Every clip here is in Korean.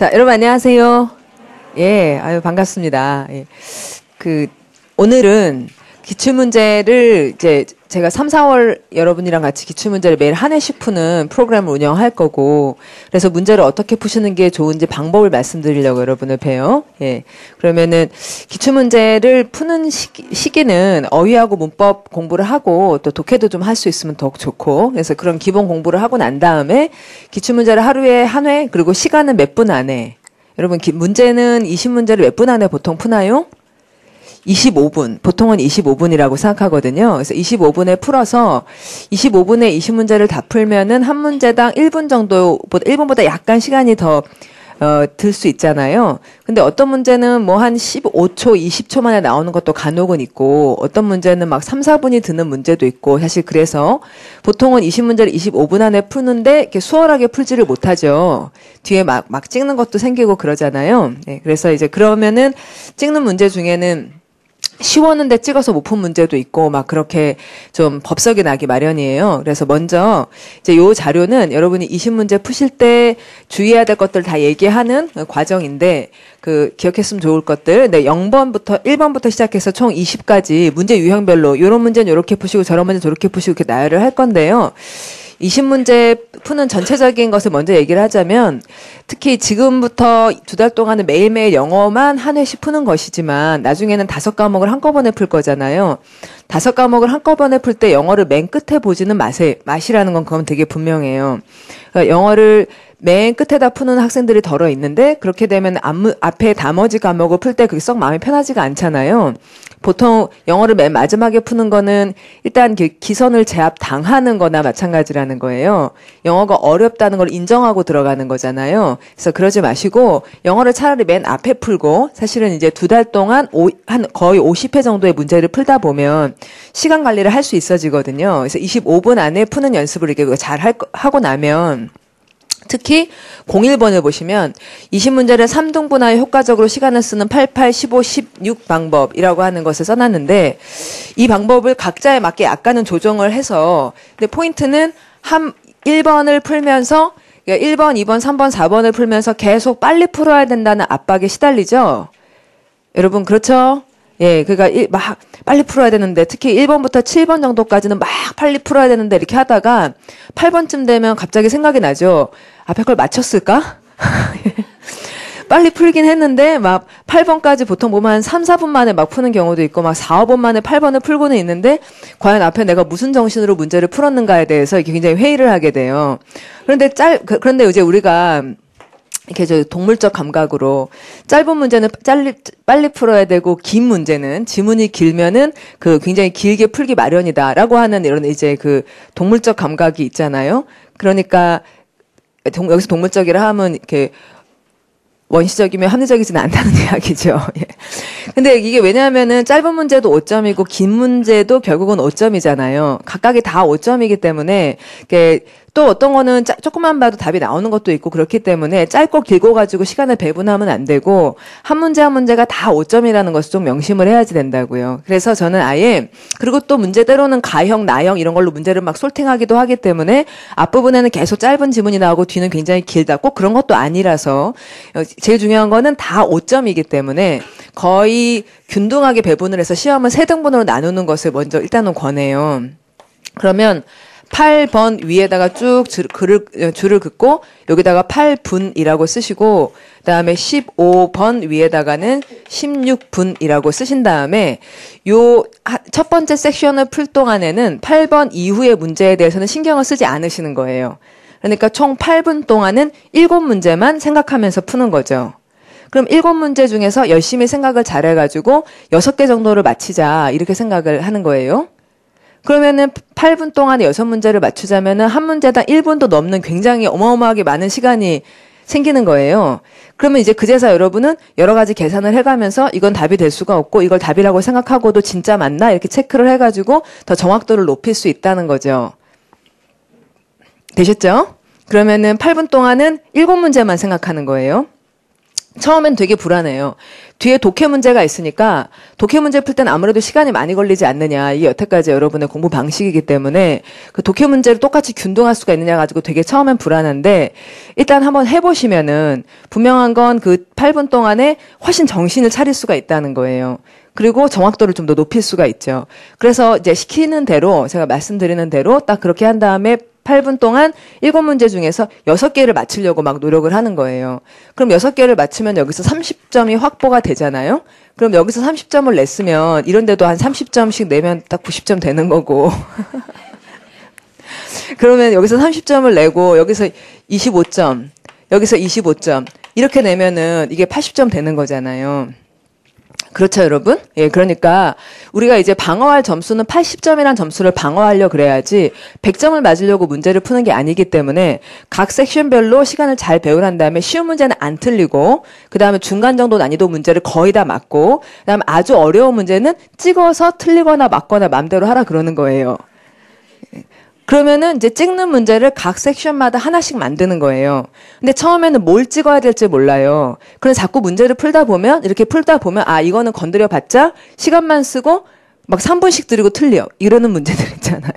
자, 여러분 안녕하세요. 예, 아유 반갑습니다. 예. 오늘은 기출문제를 이제 제가 3, 4월 여러분이랑 같이 기출문제를 매일 한 회씩 푸는 프로그램을 운영할 거고, 그래서 문제를 어떻게 푸시는 게 좋은지 방법을 말씀드리려고 여러분을 봬요. 예. 그러면은 기출문제를 푸는 시기는 어휘하고 문법 공부를 하고 또 독해도 좀 할 수 있으면 더욱 좋고, 그래서 그런 기본 공부를 하고 난 다음에 기출문제를 하루에 한 회, 그리고 시간은 몇 분 안에, 여러분 문제는 20문제를 몇 분 안에 보통 푸나요? 25분. 보통은 25분이라고 생각하거든요. 그래서 25분에 풀어서 25분에 20문제를 다 풀면은 한 문제당 1분 정도보다, 1분보다 약간 시간이 더, 들 수 있잖아요. 근데 어떤 문제는 뭐 한 15초, 20초 만에 나오는 것도 간혹은 있고, 어떤 문제는 막 3, 4분이 드는 문제도 있고, 사실 그래서 보통은 20문제를 25분 안에 푸는데, 이렇게 수월하게 풀지를 못하죠. 뒤에 막 찍는 것도 생기고 그러잖아요. 네, 그래서 이제 그러면은 찍는 문제 중에는 쉬웠는데 찍어서 못 푼 문제도 있고 막 그렇게 좀 법석이 나기 마련이에요. 그래서 먼저 이제 요 자료는 여러분이 20문제 푸실 때 주의해야 될 것들 다 얘기하는 과정인데, 기억했으면 좋을 것들. 네, 0번부터 1번부터 시작해서 총 20까지 문제 유형별로 요런 문제는 요렇게 푸시고 저런 문제는 저렇게 푸시고 이렇게 나열을 할 건데요. 20문제 푸는 전체적인 것을 먼저 얘기를 하자면, 특히 지금부터 2달 동안은 매일매일 영어만 한 회씩 푸는 것이지만 나중에는 5과목을 한꺼번에 풀 거잖아요. 5과목을 한꺼번에 풀 때 영어를 맨 끝에 보지는 마시라는 건 그건 되게 분명해요. 그러니까 영어를 맨 끝에다 푸는 학생들이 덜어 있는데, 그렇게 되면 앞에 나머지 과목을 풀 때 그게 썩 마음이 편하지가 않잖아요. 보통 영어를 맨 마지막에 푸는 거는 일단 기선을 제압 당하는 거나 마찬가지라는 거예요. 영어가 어렵다는 걸 인정하고 들어가는 거잖아요. 그래서 그러지 마시고 영어를 차라리 맨 앞에 풀고, 사실은 이제 2달 동안 한 거의 50회 정도의 문제를 풀다 보면 시간 관리를 할 수 있어지거든요. 그래서 25분 안에 푸는 연습을 이렇게 잘 하고 나면, 특히 01번을 보시면 20문제를 3등분하여 효과적으로 시간을 쓰는 88, 15, 16 방법이라고 하는 것을 써놨는데, 이 방법을 각자에 맞게 약간은 조정을 해서, 근데 포인트는 1번을 풀면서 1번, 2번, 3번, 4번을 풀면서 계속 빨리 풀어야 된다는 압박에 시달리죠. 여러분 그렇죠? 예, 그러니까 막 빨리 풀어야 되는데, 특히 1번부터 7번 정도까지는 막 빨리 풀어야 되는데 이렇게 하다가 8번쯤 되면 갑자기 생각이 나죠. 앞에 걸 맞췄을까? 빨리 풀긴 했는데 막 8번까지 보통 보면 한 3, 4분 만에 막 푸는 경우도 있고, 막 4, 5번 만에 8번을 풀고는 있는데 과연 앞에 내가 무슨 정신으로 문제를 풀었는가에 대해서 이렇게 굉장히 회의를 하게 돼요. 그런데 이제 우리가 이렇게 저 동물적 감각으로 짧은 문제는 빨리 풀어야 되고, 긴 문제는 지문이 길면은 굉장히 길게 풀기 마련이다라고 하는 이런 이제 동물적 감각이 있잖아요. 그러니까 여기서 동물적이라 하면 이렇게 원시적이면 합리적이지는 않다는 이야기죠. 예. 근데 이게 왜냐하면은 짧은 문제도 5점이고 긴 문제도 결국은 5점이잖아요. 각각이 다 5점이기 때문에, 또 어떤 거는 조금만 봐도 답이 나오는 것도 있고, 그렇기 때문에 짧고 길고 가지고 시간을 배분하면 안 되고, 한 문제 한 문제가 다 5점이라는 것을 좀 명심을 해야지 된다고요. 그래서 저는 그리고 또 문제대로는 가형, 나형 이런 걸로 문제를 막 솔팅하기도 하기 때문에 앞부분에는 계속 짧은 지문이 나오고 뒤는 굉장히 길다, 꼭 그런 것도 아니라서, 제일 중요한 거는 다 5점이기 때문에 거의 균등하게 배분을 해서 시험을 3등분으로 나누는 것을 먼저 일단은 권해요. 그러면 8번 위에다가 쭉 줄을 긋고 여기다가 8분이라고 쓰시고, 그다음에 15번 위에다가는 16분이라고 쓰신 다음에 요 첫 번째 섹션을 풀 동안에는 8번 이후의 문제에 대해서는 신경을 쓰지 않으시는 거예요. 그러니까 총 8분 동안은 7문제만 생각하면서 푸는 거죠. 그럼 7문제 중에서 열심히 생각을 잘해가지고 6개 정도를 맞히자, 이렇게 생각을 하는 거예요. 그러면은 8분 동안에 6문제를 맞추자면은 한 문제당 1분도 넘는 굉장히 어마어마하게 많은 시간이 생기는 거예요. 그러면 이제 그제서 여러분은 여러 가지 계산을 해가면서 이건 답이 될 수가 없고 이걸 답이라고 생각하고도 진짜 맞나, 이렇게 체크를 해가지고 더 정확도를 높일 수 있다는 거죠. 되셨죠? 그러면은 8분 동안은 7문제만 생각하는 거예요. 처음엔 되게 불안해요. 뒤에 독해 문제가 있으니까 독해 문제 풀 때는 아무래도 시간이 많이 걸리지 않느냐. 이게 여태까지 여러분의 공부 방식이기 때문에 그 독해 문제를 똑같이 균등할 수가 있느냐 가지고 되게 처음엔 불안한데 일단 한번 해보시면은 분명한 건 그 8분 동안에 훨씬 정신을 차릴 수가 있다는 거예요. 그리고 정확도를 좀 더 높일 수가 있죠. 그래서 이제 시키는 대로 제가 말씀드리는 대로 딱 그렇게 한 다음에 8분 동안 7문제 중에서 6개를 맞추려고 막 노력을 하는 거예요. 그럼 6개를 맞추면 여기서 30점이 확보가 되잖아요. 그럼 여기서 30점을 냈으면 이런 데도 한 30점씩 내면 딱 90점 되는 거고. 그러면 여기서 30점을 내고 여기서 25점, 여기서 25점 이렇게 내면은 이게 80점 되는 거잖아요. 그렇죠, 여러분? 예, 그러니까 우리가 이제 방어할 점수는 80점이란 점수를 방어하려 그래야지 100점을 맞으려고 문제를 푸는 게 아니기 때문에 각 섹션별로 시간을 잘 배우란 다음에 쉬운 문제는 안 틀리고 그다음에 중간 정도 난이도 문제를 거의 다 맞고 그다음에 아주 어려운 문제는 찍어서 틀리거나 맞거나 맘대로 하라 그러는 거예요. 그러면은 이제 찍는 문제를 각 섹션마다 하나씩 만드는 거예요. 근데 처음에는 뭘 찍어야 될지 몰라요. 그래서 자꾸 문제를 풀다 보면 이렇게 풀다 보면 아 이거는 건드려 봤자 시간만 쓰고 막 3분씩 들이고 틀려 이러는 문제들 있잖아요.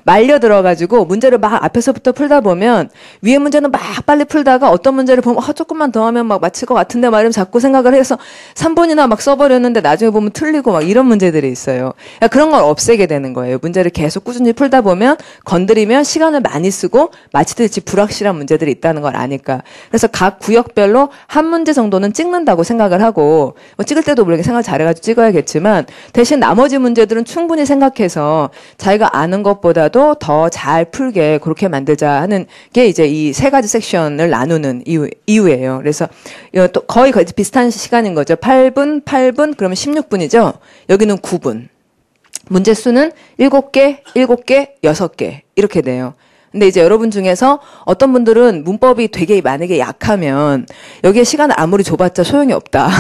말려 들어가지고 문제를 막 앞에서부터 풀다 보면 위에 문제는 막 빨리 풀다가 어떤 문제를 보면 조금만 더 하면 막 맞힐 것 같은데 막 이러면 자꾸 생각을 해서 3분이나 막 써버렸는데 나중에 보면 틀리고 막 이런 문제들이 있어요. 그러니까 그런 걸 없애게 되는 거예요. 문제를 계속 꾸준히 풀다 보면 건드리면 시간을 많이 쓰고 마치듯이 불확실한 문제들이 있다는 걸 아니까. 그래서 각 구역별로 한 문제 정도는 찍는다고 생각을 하고 뭐 찍을 때도 물론 생각 잘해가지고 찍어야겠지만 대신 나머지 문제들은 충분히 생각해서 자기가 아는 것보다도 더 잘 풀게 그렇게 만들자 하는 게 이제 이 세 가지 섹션을 나누는 이유예요. 그래서 또 거의 비슷한 시간인 거죠. 8분, 그러면 16분이죠. 여기는 9분. 문제 수는 7개, 7개, 6개 이렇게 돼요. 근데 이제 여러분 중에서 어떤 분들은 문법이 되게 만약에 약하면 여기에 시간을 아무리 줘봤자 소용이 없다.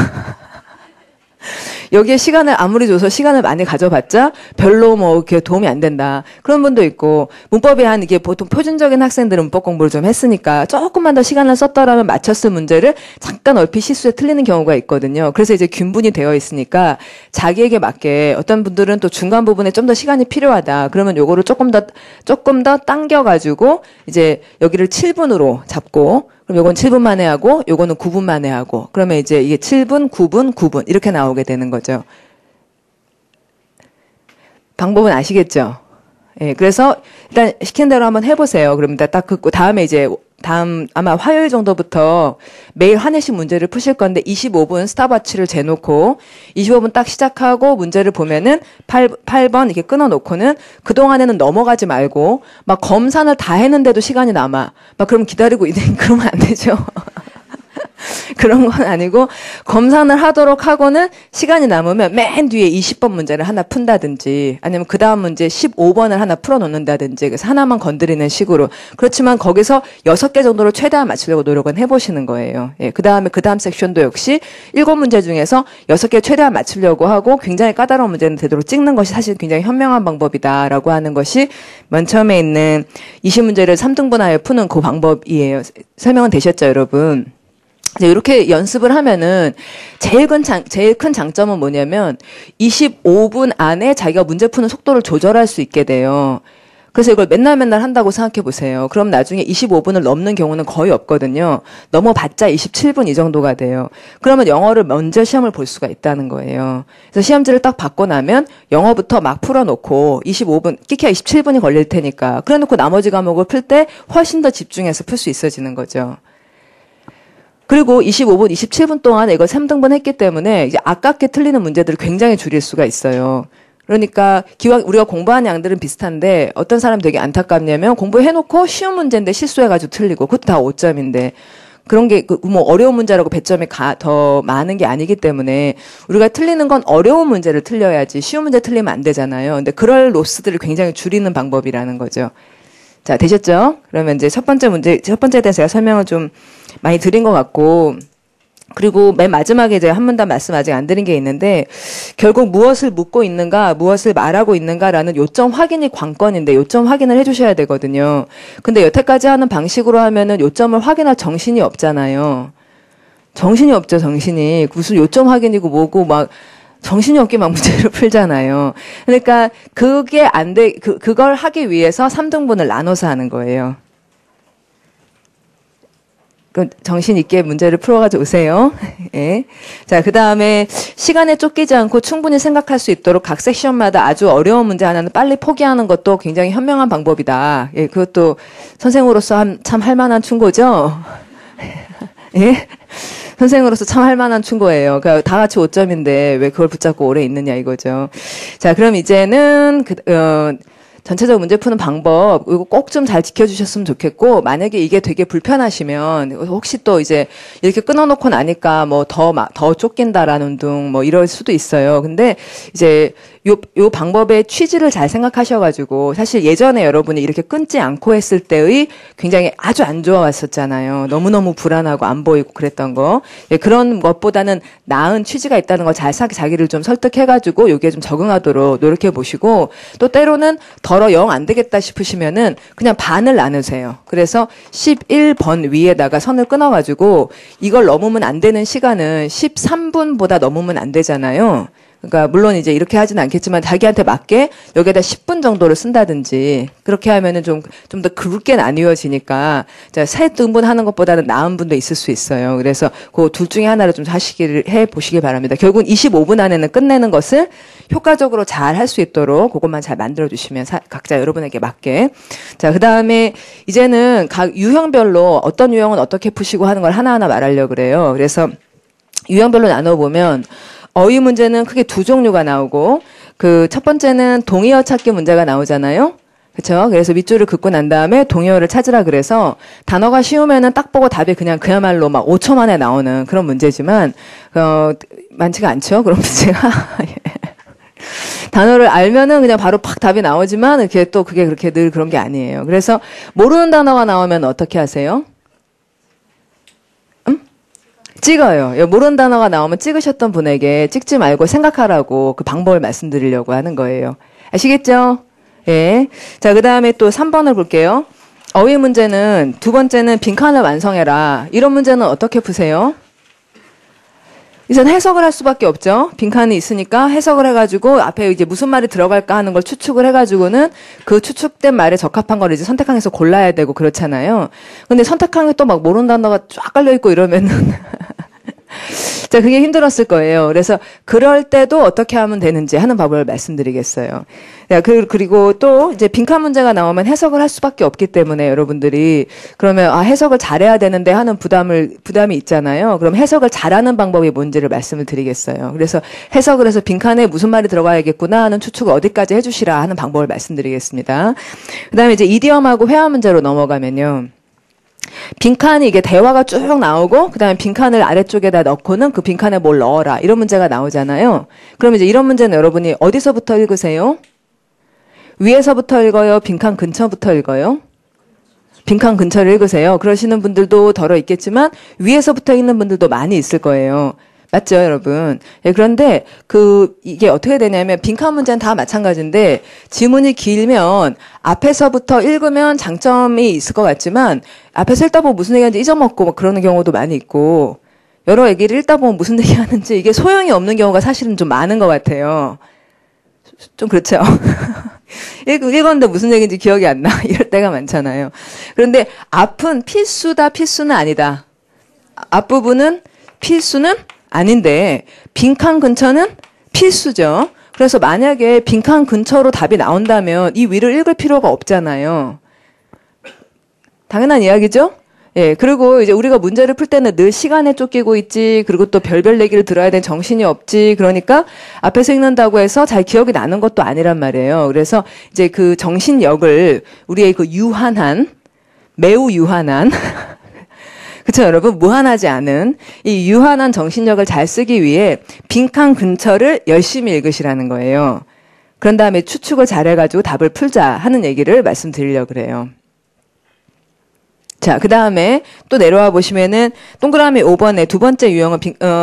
여기에 시간을 아무리 줘서 시간을 많이 가져봤자 별로 뭐 이렇게 도움이 안 된다. 그런 분도 있고 문법이 한 이게 보통 표준적인 학생들은 문법 공부를 좀 했으니까 조금만 더 시간을 썼더라면 맞췄을 문제를 잠깐 얼핏 실수에 틀리는 경우가 있거든요. 그래서 이제 균분이 되어 있으니까 자기에게 맞게 어떤 분들은 또 중간 부분에 좀 더 시간이 필요하다. 그러면 요거를 조금 더 당겨가지고 이제 여기를 7분으로 잡고 그럼 요건 7분 만에 하고 요거는 9분 만에 하고 그러면 이제 이게 7분, 9분, 9분 이렇게 나오게 되는 거죠. 방법은 아시겠죠? 예, 그래서 일단 시킨 대로 한번 해보세요. 그럼 딱 그 다음에 이제 아마 화요일 정도부터 매일 한 회씩 문제를 푸실 건데 25분 스탑워치를 재놓고 25분 딱 시작하고 문제를 보면은 8번 이렇게 끊어놓고는 그동안에는 넘어가지 말고 막 검산을 다 했는데도 시간이 남아. 막 그럼 기다리고 그러면 안 되죠. 그런 건 아니고 검산을 하도록 하고는 시간이 남으면 맨 뒤에 20번 문제를 하나 푼다든지 아니면 그 다음 문제 15번을 하나 풀어놓는다든지 그래서 하나만 건드리는 식으로 그렇지만 거기서 6개 정도를 최대한 맞추려고 노력은 해보시는 거예요. 예, 그 다음 섹션도 역시 7문제 중에서 6개 최대한 맞추려고 하고 굉장히 까다로운 문제는 되도록 찍는 것이 사실 굉장히 현명한 방법이다라고 하는 것이 맨 처음에 있는 20문제를 3등분하여 푸는 그 방법이에요. 설명은 되셨죠, 여러분? 이제 이렇게 연습을 하면은 제일 큰 장점은 뭐냐면 25분 안에 자기가 문제 푸는 속도를 조절할 수 있게 돼요. 그래서 이걸 맨날 한다고 생각해 보세요. 그럼 나중에 25분을 넘는 경우는 거의 없거든요. 넘어봤자 27분 이 정도가 돼요. 그러면 영어를 먼저 시험을 볼 수가 있다는 거예요. 그래서 시험지를 딱 받고 나면 영어부터 막 풀어놓고 25분, 끼키야 27분이 걸릴 테니까 그래놓고 나머지 과목을 풀 때 훨씬 더 집중해서 풀 수 있어지는 거죠. 그리고 25분, 27분 동안 이걸 3등분 했기 때문에 이제 아깝게 틀리는 문제들을 굉장히 줄일 수가 있어요. 그러니까 기왕 우리가 공부한 양들은 비슷한데 어떤 사람이 되게 안타깝냐면 공부해놓고 쉬운 문제인데 실수해가지고 틀리고 그것도 다 5점인데 그런 게 뭐 어려운 문제라고 배점이 더 많은 게 아니기 때문에 우리가 틀리는 건 어려운 문제를 틀려야지 쉬운 문제 틀리면 안 되잖아요. 근데 그럴 로스들을 굉장히 줄이는 방법이라는 거죠. 자, 되셨죠? 그러면 이제 첫 번째에 대해서 제가 설명을 좀 많이 드린 것 같고, 그리고 맨 마지막에 이제 한 문단 말씀 아직 안 드린 게 있는데, 결국 무엇을 묻고 있는가, 무엇을 말하고 있는가라는 요점 확인이 관건인데, 요점 확인을 해주셔야 되거든요. 근데 여태까지 하는 방식으로 하면은 요점을 확인할 정신이 없잖아요. 정신이 없죠, 정신이. 무슨 요점 확인이고 뭐고 막 정신이 없게 막 문제를 풀잖아요. 그러니까 그게 안 돼, 그걸 하기 위해서 3등분을 나눠서 하는 거예요. 정신 있게 문제를 풀어가지고 오세요. 예. 자, 그 다음에 시간에 쫓기지 않고 충분히 생각할 수 있도록 각 섹션마다 아주 어려운 문제 하나는 빨리 포기하는 것도 굉장히 현명한 방법이다. 예, 그것도 선생으로서 참 할 만한 충고죠. 예. 선생으로서 참 할 만한 충고예요. 그러니까 다 같이 5점인데 왜 그걸 붙잡고 오래 있느냐 이거죠. 자, 그럼 이제는 전체적으로 문제 푸는 방법, 이거 꼭 좀 잘 지켜주셨으면 좋겠고, 만약에 이게 되게 불편하시면, 혹시 또 이제 이렇게 끊어놓고 나니까 뭐 더 쫓긴다라는 둥, 뭐 이럴 수도 있어요. 근데 이제 요 방법의 취지를 잘 생각하셔가지고, 사실 예전에 여러분이 이렇게 끊지 않고 했을 때의 굉장히 아주 안 좋아왔었잖아요. 너무너무 불안하고 안 보이고 그랬던 거. 예, 그런 것보다는 나은 취지가 있다는 걸 잘 자기를 좀 설득해가지고, 요게 좀 적응하도록 노력해 보시고, 또 때로는 더러 영 안 되겠다 싶으시면은 그냥 반을 나누세요. 그래서 11번 위에다가 선을 끊어가지고 이걸 넘으면 안 되는 시간은 13분보다 넘으면 안 되잖아요. 그러니까 물론 이제 이렇게 하진 않겠지만 자기한테 맞게 여기에다 10분 정도를 쓴다든지 그렇게 하면은 좀 더 굵게 나뉘어지니까 세 등분 하는 것보다는 나은 분도 있을 수 있어요. 그래서 그 둘 중에 하나를 좀 해 보시길 바랍니다. 결국은 25분 안에는 끝내는 것을 효과적으로 잘 할 수 있도록 그것만 잘 만들어 주시면 각자 여러분에게 맞게. 자, 그다음에 이제는 각 유형별로 어떤 유형은 어떻게 푸시고 하는 걸 하나하나 말하려고 그래요. 그래서 유형별로 나눠 보면 어휘 문제는 크게 두 종류가 나오고 그 첫 번째는 동의어 찾기 문제가 나오잖아요. 그렇죠? 그래서 밑줄을 긋고 난 다음에 동의어를 찾으라 그래서 단어가 쉬우면은 딱 보고 답이 그야말로 막 5초 만에 나오는 그런 문제지만 많지가 않죠. 그런 문제가. 단어를 알면은 그냥 바로 팍 답이 나오지만 이렇게 또 그게 그렇게 늘 그런 게 아니에요. 그래서 모르는 단어가 나오면 어떻게 하세요? 찍어요. 모르는 단어가 나오면 찍으셨던 분에게 찍지 말고 생각하라고 그 방법을 말씀드리려고 하는 거예요. 아시겠죠? 예. 자, 그 다음에 또 3번을 볼게요. 어휘 문제는 두 번째는 빈칸을 완성해라. 이런 문제는 어떻게 푸세요? 이제는 해석을 할 수밖에 없죠. 빈칸이 있으니까 해석을 해가지고 앞에 이제 무슨 말이 들어갈까 하는 걸 추측을 해가지고는 그 추측된 말에 적합한 걸 이제 선택항에서 골라야 되고 그렇잖아요. 근데 선택항에 또 막 모르는 단어가 쫙 깔려있고 이러면은 자, 그게 힘들었을 거예요. 그래서 그럴 때도 어떻게 하면 되는지 하는 방법을 말씀드리겠어요. 그리고 또 이제 빈칸 문제가 나오면 해석을 할 수밖에 없기 때문에 여러분들이 그러면 해석을 잘해야 되는데 하는 부담이 있잖아요. 그럼 해석을 잘하는 방법이 뭔지를 말씀을 드리겠어요. 그래서 해석을 해서 빈칸에 무슨 말이 들어가야겠구나 하는 추측을 어디까지 해주시라 하는 방법을 말씀드리겠습니다. 그다음에 이제 이디엄하고 회화 문제로 넘어가면요. 빈칸이 이게 대화가 쭉 나오고 그다음에 빈칸을 아래쪽에다 넣고는 그 빈칸에 뭘 넣어라 이런 문제가 나오잖아요. 그럼 이제 이런 문제는 여러분이 어디서부터 읽으세요? 위에서부터 읽어요? 빈칸 근처부터 읽어요? 빈칸 근처를 읽으세요. 그러시는 분들도 덜어 있겠지만 위에서부터 읽는 분들도 많이 있을 거예요. 맞죠, 여러분? 예, 그런데 이게 어떻게 되냐면 빈칸 문제는 다 마찬가지인데 지문이 길면 앞에서부터 읽으면 장점이 있을 것 같지만 앞에서 읽다 보면 무슨 얘기하는지 잊어먹고 막 그러는 경우도 많이 있고 여러 얘기를 읽다 보면 무슨 얘기하는지 이게 소용이 없는 경우가 사실은 좀 많은 것 같아요. 좀 그렇죠. 읽었는데 무슨 얘기인지 기억이 안 나. 이럴 때가 많잖아요. 그런데 앞은 필수는 아니다. 앞부분은 필수는 아닌데 빈칸 근처는 필수죠. 그래서 만약에 빈칸 근처로 답이 나온다면 이 위를 읽을 필요가 없잖아요. 당연한 이야기죠? 예, 그리고 이제 우리가 문제를 풀 때는 늘 시간에 쫓기고 있지, 그리고 또 별별 얘기를 들어야 되는 정신이 없지, 그러니까 앞에서 읽는다고 해서 잘 기억이 나는 것도 아니란 말이에요. 그래서 이제 그 정신력을 우리의 그 매우 유한한, 그쵸, 여러분? 무한하지 않은 이 유한한 정신력을 잘 쓰기 위해 빈칸 근처를 열심히 읽으시라는 거예요. 그런 다음에 추측을 잘해가지고 답을 풀자 하는 얘기를 말씀드리려고 그래요. 자, 그 다음에 또 내려와 보시면은 동그라미 5번에 두 번째 유형은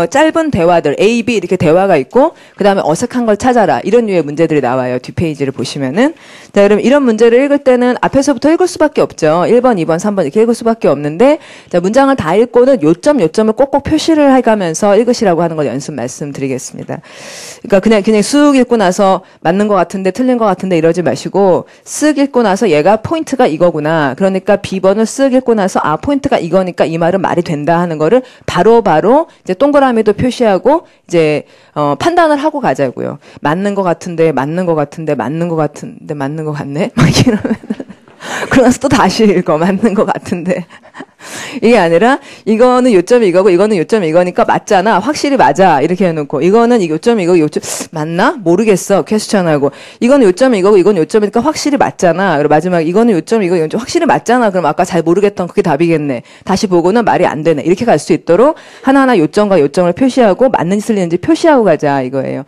짧은 대화들, A, B 이렇게 대화가 있고 그 다음에 어색한 걸 찾아라 이런 류의 문제들이 나와요. 뒷페이지를 보시면은 자, 그러면 이런 문제를 읽을 때는 앞에서부터 읽을 수밖에 없죠. 1번, 2번, 3번 이렇게 읽을 수밖에 없는데, 자, 문장을 다 읽고는 요점을 꼭꼭 표시를 해가면서 읽으시라고 하는 걸 연습 말씀드리겠습니다. 그러니까 그냥 쑥 읽고 나서 맞는 것 같은데 틀린 것 같은데 이러지 마시고, 쓱 읽고 나서 얘가 포인트가 이거구나. 그러니까 B번을 쓱 읽고 나서 아, 포인트가 이거니까 이 말은 말이 된다 하는 거를 바로 이제 동그라미도 표시하고 이제 판단을 하고 가자고요. 맞는 것 같은데 맞는 것 같은데 맞는 것 같은데 맞는 것 같네. 막 이러면 그러면서 또 다시 읽어. 맞는 것 같은데. 이게 아니라 이거는 요점이 이거고 이거는 요점이 이거니까 맞잖아. 확실히 맞아. 이렇게 해놓고 이거는 이 요점이 이거 요점 맞나? 모르겠어. 퀘스천하고 이거는 요점이 이거고 이건 요점이니까 확실히 맞잖아. 그리고 마지막 이거는 요점이 이거 요점 확실히 맞잖아. 그럼 아까 잘 모르겠던 그게 답이겠네. 다시 보고는 말이 안 되네. 이렇게 갈 수 있도록 하나하나 요점과 요점을 표시하고 맞는지 틀리는지 표시하고 가자 이거예요.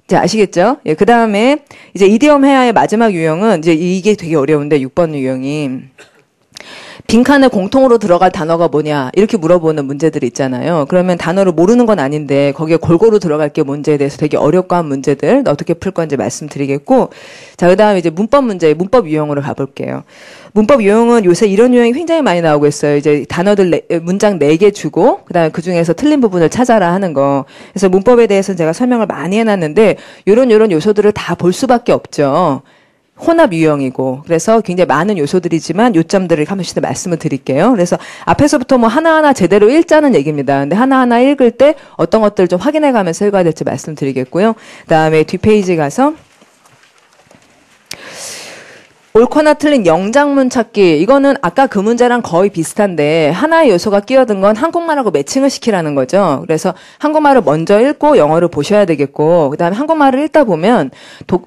자, 아시겠죠? 예, 그 다음에 이제 이디엄 회화의 마지막 유형은 이제 이게 되게 어려운데 6번 유형이 빈칸에 공통으로 들어갈 단어가 뭐냐 이렇게 물어보는 문제들이 있잖아요. 그러면 단어를 모르는 건 아닌데 거기에 골고루 들어갈 게 문제에 대해서 되게 어렵고 한 문제들 어떻게 풀 건지 말씀드리겠고, 자, 그다음에 이제 문법 문제, 문법 유형으로 가볼게요. 문법 유형은 요새 이런 유형이 굉장히 많이 나오고 있어요. 이제 단어들 문장 4개 주고 그다음에 그 중에서 틀린 부분을 찾아라 하는 거. 그래서 문법에 대해서는 제가 설명을 많이 해놨는데 요런 요소들을 다 볼 수밖에 없죠. 혼합 유형이고 그래서 굉장히 많은 요소들이지만 요점들을 한 번씩 더 말씀을 드릴게요. 그래서 앞에서부터 뭐 하나하나 제대로 읽자는 얘기입니다. 근데 하나하나 읽을 때 어떤 것들을 좀 확인해 가면서 읽어야 될지 말씀드리겠고요. 그다음에 뒷페이지 가서 옳거나 틀린 영장문 찾기. 이거는 아까 그 문제랑 거의 비슷한데 하나의 요소가 끼어든 건 한국말하고 매칭을 시키라는 거죠. 그래서 한국말을 먼저 읽고 영어를 보셔야 되겠고 그다음에 한국말을 읽다 보면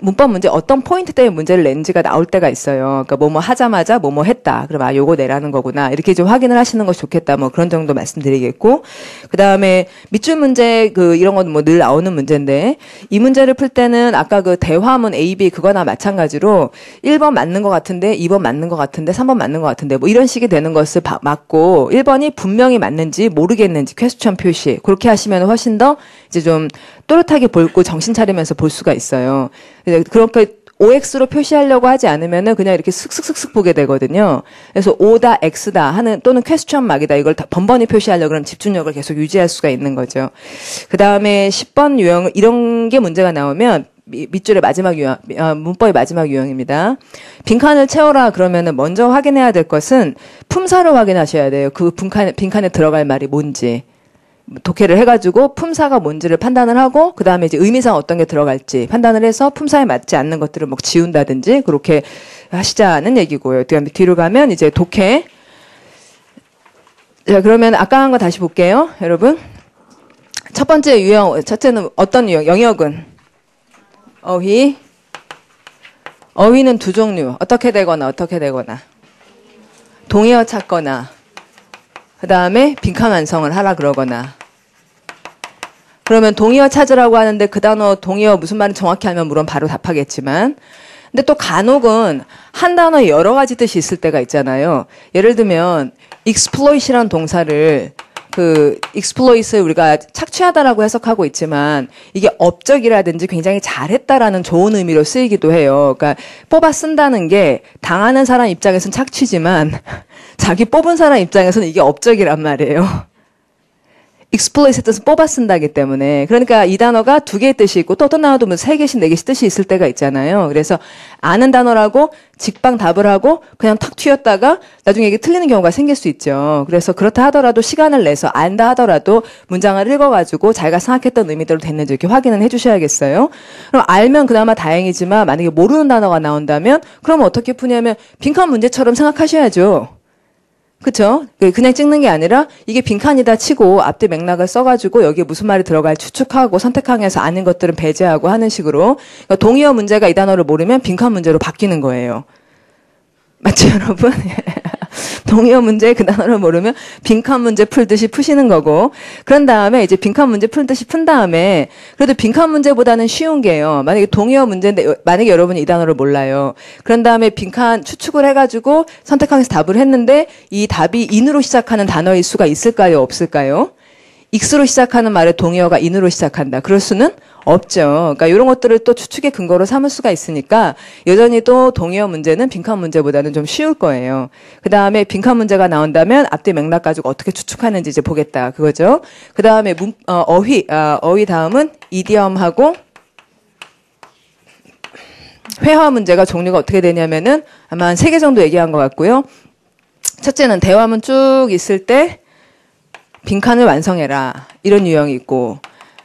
문법 문제 어떤 포인트 때문에 문제를 낸지가 나올 때가 있어요. 그러니까 뭐뭐 하자마자 뭐뭐 했다. 그럼 아 요거 내라는 거구나. 이렇게 좀 확인을 하시는 것이 좋겠다. 뭐 그런 정도 말씀드리겠고 그다음에 밑줄 문제 이런 건 뭐 늘 나오는 문제인데 이 문제를 풀 때는 아까 그 대화문 A, B 그거나 마찬가지로 1번 맞는 것 같은데 2번 맞는 것 같은데 3번 맞는 것 같은데 뭐 이런 식이 되는 것을 맞고 1번이 분명히 맞는지 모르겠는지 퀘스천 표시 그렇게 하시면 훨씬 더 이제 좀 또렷하게 볼고 정신 차리면서 볼 수가 있어요. 그렇게 OX로 표시하려고 하지 않으면은 그냥 이렇게 슥슥슥슥 보게 되거든요. 그래서 O다 X다 하는 또는 퀘스천 막이다 이걸 다 번번이 표시하려고 그러면 집중력을 계속 유지할 수가 있는 거죠. 그 다음에 10번 유형 이런 게 문제가 나오면 밑줄의 마지막 유형, 문법의 마지막 유형입니다. 빈칸을 채워라 그러면은 먼저 확인해야 될 것은 품사를 확인하셔야 돼요. 그 빈칸에 들어갈 말이 뭔지. 독해를 해가지고 품사가 뭔지를 판단을 하고 그 다음에 이제 의미상 어떤 게 들어갈지 판단을 해서 품사에 맞지 않는 것들을 뭐 지운다든지 그렇게 하시자는 얘기고요. 뒤로 가면 이제 독해. 자, 그러면 아까 한 거 다시 볼게요. 여러분. 첫 번째 유형, 첫째는 어떤 유형? 영역은? 어휘. 어휘는 두 종류. 어떻게 되거나. 동의어 찾거나. 그 다음에 빈칸 완성을 하라 그러거나. 그러면 동의어 찾으라고 하는데 그 단어 동의어 무슨 말인지 정확히 알면 물론 바로 답하겠지만 근데 또 간혹은 한 단어에 여러 가지 뜻이 있을 때가 있잖아요. 예를 들면 exploit이라는 동사를 exploit을 우리가 착취하다라고 해석하고 있지만 이게 업적이라든지 굉장히 잘했다라는 좋은 의미로 쓰이기도 해요. 그러니까 뽑아 쓴다는 게 당하는 사람 입장에서는 착취지만 자기 뽑은 사람 입장에서는 이게 업적이란 말이에요. exploit의 뜻은 뽑아 쓴다기 때문에. 그러니까 이 단어가 두 개의 뜻이 있고 또 어떤 단어도 뭐 3개씩 4개씩 뜻이 있을 때가 있잖아요. 그래서 아는 단어라고 직방 답을 하고 그냥 탁 튀었다가 나중에 이게 틀리는 경우가 생길 수 있죠. 그래서 그렇다 하더라도 시간을 내서 안다 하더라도 문장을 읽어가지고 자기가 생각했던 의미대로 됐는지 이렇게 확인은 해주셔야겠어요. 그럼 알면 그나마 다행이지만 만약에 모르는 단어가 나온다면 그럼 어떻게 푸냐면 빈칸 문제처럼 생각하셔야죠. 그쵸? 그냥 찍는 게 아니라 이게 빈칸이다 치고 앞뒤 맥락을 써가지고 여기에 무슨 말이 들어갈 추측하고 선택하면서 아는 것들은 배제하고 하는 식으로 그러니까 동의어 문제가 이 단어를 모르면 빈칸 문제로 바뀌는 거예요. 맞죠, 여러분? 동의어 문제 그 단어를 모르면 빈칸 문제 풀듯이 푸시는 거고 그런 다음에 이제 빈칸 문제 풀듯이 푼 다음에 그래도 빈칸 문제보다는 쉬운 게요. 만약에 동의어 문제인데 만약에 여러분이 이 단어를 몰라요. 그런 다음에 빈칸 추측을 해가지고 선택하면서 답을 했는데 이 답이 인으로 시작하는 단어일 수가 있을까요? 없을까요? 익스로 시작하는 말에 동의어가 인으로 시작한다. 그럴 수는 없죠. 그러니까 이런 것들을 또 추측의 근거로 삼을 수가 있으니까 여전히 또 동의어 문제는 빈칸 문제보다는 좀 쉬울 거예요. 그 다음에 빈칸 문제가 나온다면 앞뒤 맥락 가지고 어떻게 추측하는지 이제 보겠다. 그거죠. 그 다음에 어휘 다음은 이디엄하고 회화 문제가 종류가 어떻게 되냐면은 아마 한 3개 정도 얘기한 것 같고요. 첫째는 대화문 쭉 있을 때 빈칸을 완성해라. 이런 유형이 있고,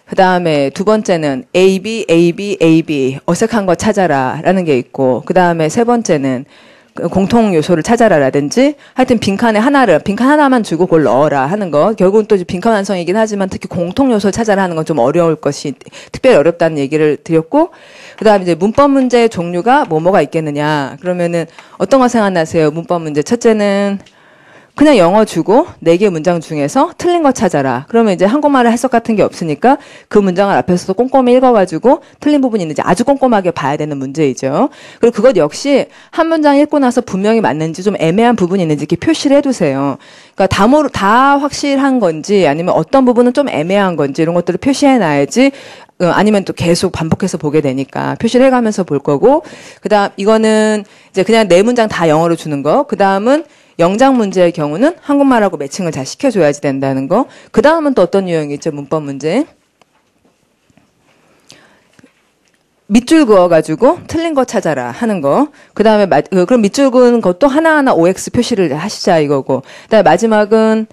그 다음에 두 번째는 A, B 어색한 거 찾아라 라는 게 있고, 그 다음에 세 번째는 공통 요소를 찾아라 라든지 하여튼 빈칸 하나만 주고 그걸 넣어라 하는 거. 결국은 또 빈칸 완성이긴 하지만 특히 공통 요소를 찾아라 하는 건 좀 어려울 것이 특별히 어렵다는 얘기를 드렸고, 그 다음에 이제 문법 문제의 종류가 뭐가 있겠느냐. 그러면은 어떤 거 생각나세요? 문법 문제. 첫째는 그냥 영어 주고 4개 문장 중에서 틀린 거 찾아라. 그러면 이제 한국말의 해석 같은 게 없으니까 그 문장을 앞에서도 꼼꼼히 읽어가지고 틀린 부분이 있는지 아주 꼼꼼하게 봐야 되는 문제이죠. 그리고 그것 역시 한 문장 읽고 나서 분명히 맞는지 좀 애매한 부분이 있는지 이렇게 표시를 해두세요. 그러니까 다 확실한 건지 아니면 어떤 부분은 좀 애매한 건지 이런 것들을 표시해놔야지 아니면 또 계속 반복해서 보게 되니까 표시를 해가면서 볼 거고, 그 다음 이거는 이제 그냥 4문장 다 영어로 주는 거. 그 다음은 영장 문제의 경우는 한국말하고 매칭을 잘 시켜줘야지 된다는 거. 그 다음은 또 어떤 유형이 있죠? 문법 문제. 밑줄 그어가지고 틀린 거 찾아라 하는 거. 그 다음에 그럼 밑줄 그은 것도 하나하나 OX 표시를 하시자 이거고. 그 다음에 마지막은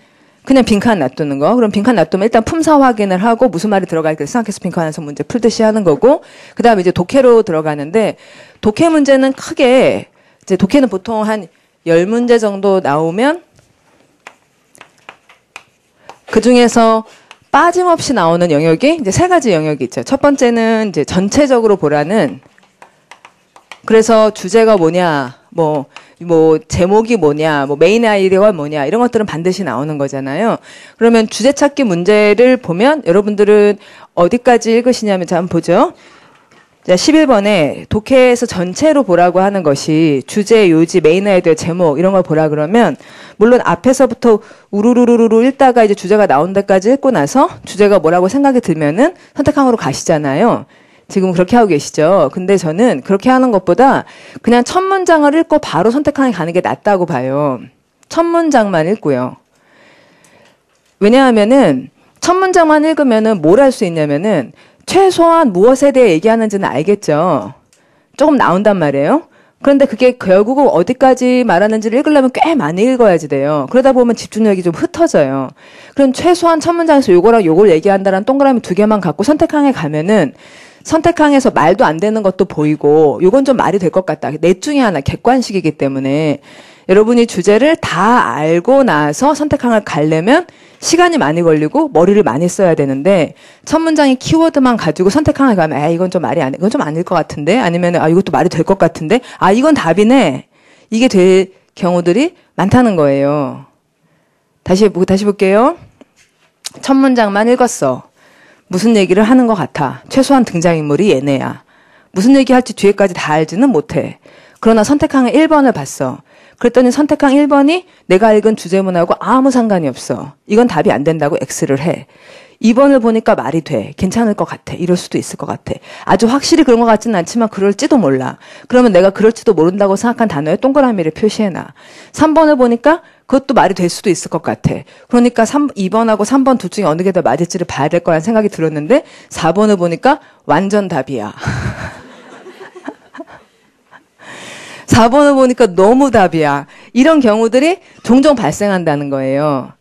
그냥 빈칸 놔두는 거. 그럼 빈칸 놔두면 일단 품사 확인을 하고 무슨 말이 들어갈까 생각해서 빈칸 안에서 문제 풀듯이 하는 거고. 그 다음에 이제 독해로 들어가는데, 독해 문제는 크게 이제 독해는 보통 한 10문제 정도 나오면 그 중에서 빠짐없이 나오는 영역이 이제 3가지 영역이 있죠. 첫 번째는 이제 전체적으로 보라는, 그래서 주제가 뭐냐, 뭐 제목이 뭐냐, 메인 아이디어가 뭐냐, 이런 것들은 반드시 나오는 거잖아요. 그러면 주제 찾기 문제를 보면 여러분들은 어디까지 읽으시냐면, 자, 한번 보죠. 자, 11번에 독해에서 전체로 보라고 하는 것이 주제, 요지, 메인 아이디어, 제목 이런 걸 보라 그러면 물론 앞에서부터 우르르르르 읽다가 이제 주제가 나온 데까지 읽고 나서 주제가 뭐라고 생각이 들면은 선택항으로 가시잖아요. 지금 그렇게 하고 계시죠. 근데 저는 그렇게 하는 것보다 그냥 첫 문장을 읽고 바로 선택항에 가는 게 낫다고 봐요. 첫 문장만 읽고요. 왜냐하면은 첫 문장만 읽으면은 뭘 할 수 있냐면은 최소한 무엇에 대해 얘기하는지는 알겠죠. 조금 나온단 말이에요. 그런데 그게 결국은 어디까지 말하는지를 읽으려면 꽤 많이 읽어야지 돼요. 그러다 보면 집중력이 좀 흩어져요. 그럼 최소한 첫 문장에서 요거랑 요걸 얘기한다는 동그라미 2개만 갖고 선택항에 가면은 선택항에서 말도 안 되는 것도 보이고 요건 좀 말이 될 것 같다. 넷 중에 하나 객관식이기 때문에 여러분이 주제를 다 알고 나서 선택항을 가려면 시간이 많이 걸리고 머리를 많이 써야 되는데 첫 문장의 키워드만 가지고 선택항을 가면 이건 좀 말이 안 돼. 이건 좀 아닐 것 같은데 아니면 이것도 말이 될 것 같은데 이건 답이네. 이게 될 경우들이 많다는 거예요. 다시 볼게요. 첫 문장만 읽었어. 무슨 얘기를 하는 것 같아. 최소한 등장인물이 얘네야. 무슨 얘기할지 뒤에까지 다 알지는 못해. 그러나 선택항 1번을 봤어. 그랬더니 선택항 1번이 내가 읽은 주제문하고 아무 상관이 없어. 이건 답이 안 된다고 X를 해. 2번을 보니까 말이 돼. 괜찮을 것 같아. 이럴 수도 있을 것 같아. 아주 확실히 그런 것 같지는 않지만 그럴지도 몰라. 그러면 내가 그럴지도 모른다고 생각한 단어에 동그라미를 표시해놔. 3번을 보니까 그것도 말이 될 수도 있을 것 같아. 그러니까 2번하고 3번 둘 중에 어느 게 더 맞을지를 봐야 될 거라는 생각이 들었는데 4번을 보니까 완전 답이야. 4번을 보니까 너무 답이야. 이런 경우들이 종종 발생한다는 거예요.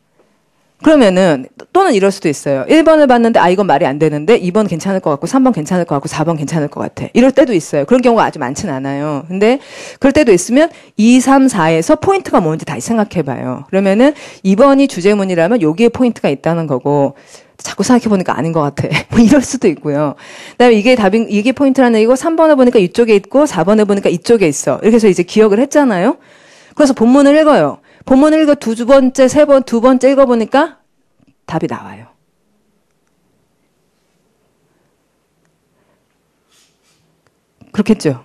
그러면은 또는 이럴 수도 있어요. 1번을 봤는데 이건 말이 안 되는데 2번 괜찮을 것 같고 3번 괜찮을 것 같고 4번 괜찮을 것 같아. 이럴 때도 있어요. 그런 경우가 아주 많지는 않아요. 근데 그럴 때도 있으면 2, 3, 4에서 포인트가 뭔지 다시 생각해 봐요. 그러면은 2번이 주제문이라면 여기에 포인트가 있다는 거고 자꾸 생각해보니까 아닌 것 같아. 뭐 이럴 수도 있고요. 그다음에 이게 포인트라는 얘기고 3번을 보니까 이쪽에 있고 4번을 보니까 이쪽에 있어. 이렇게 해서 이제 기억을 했잖아요. 그래서 본문을 읽어요. 본문을 읽어 두 번째, 두 번째 읽어보니까 답이 나와요. 그렇겠죠.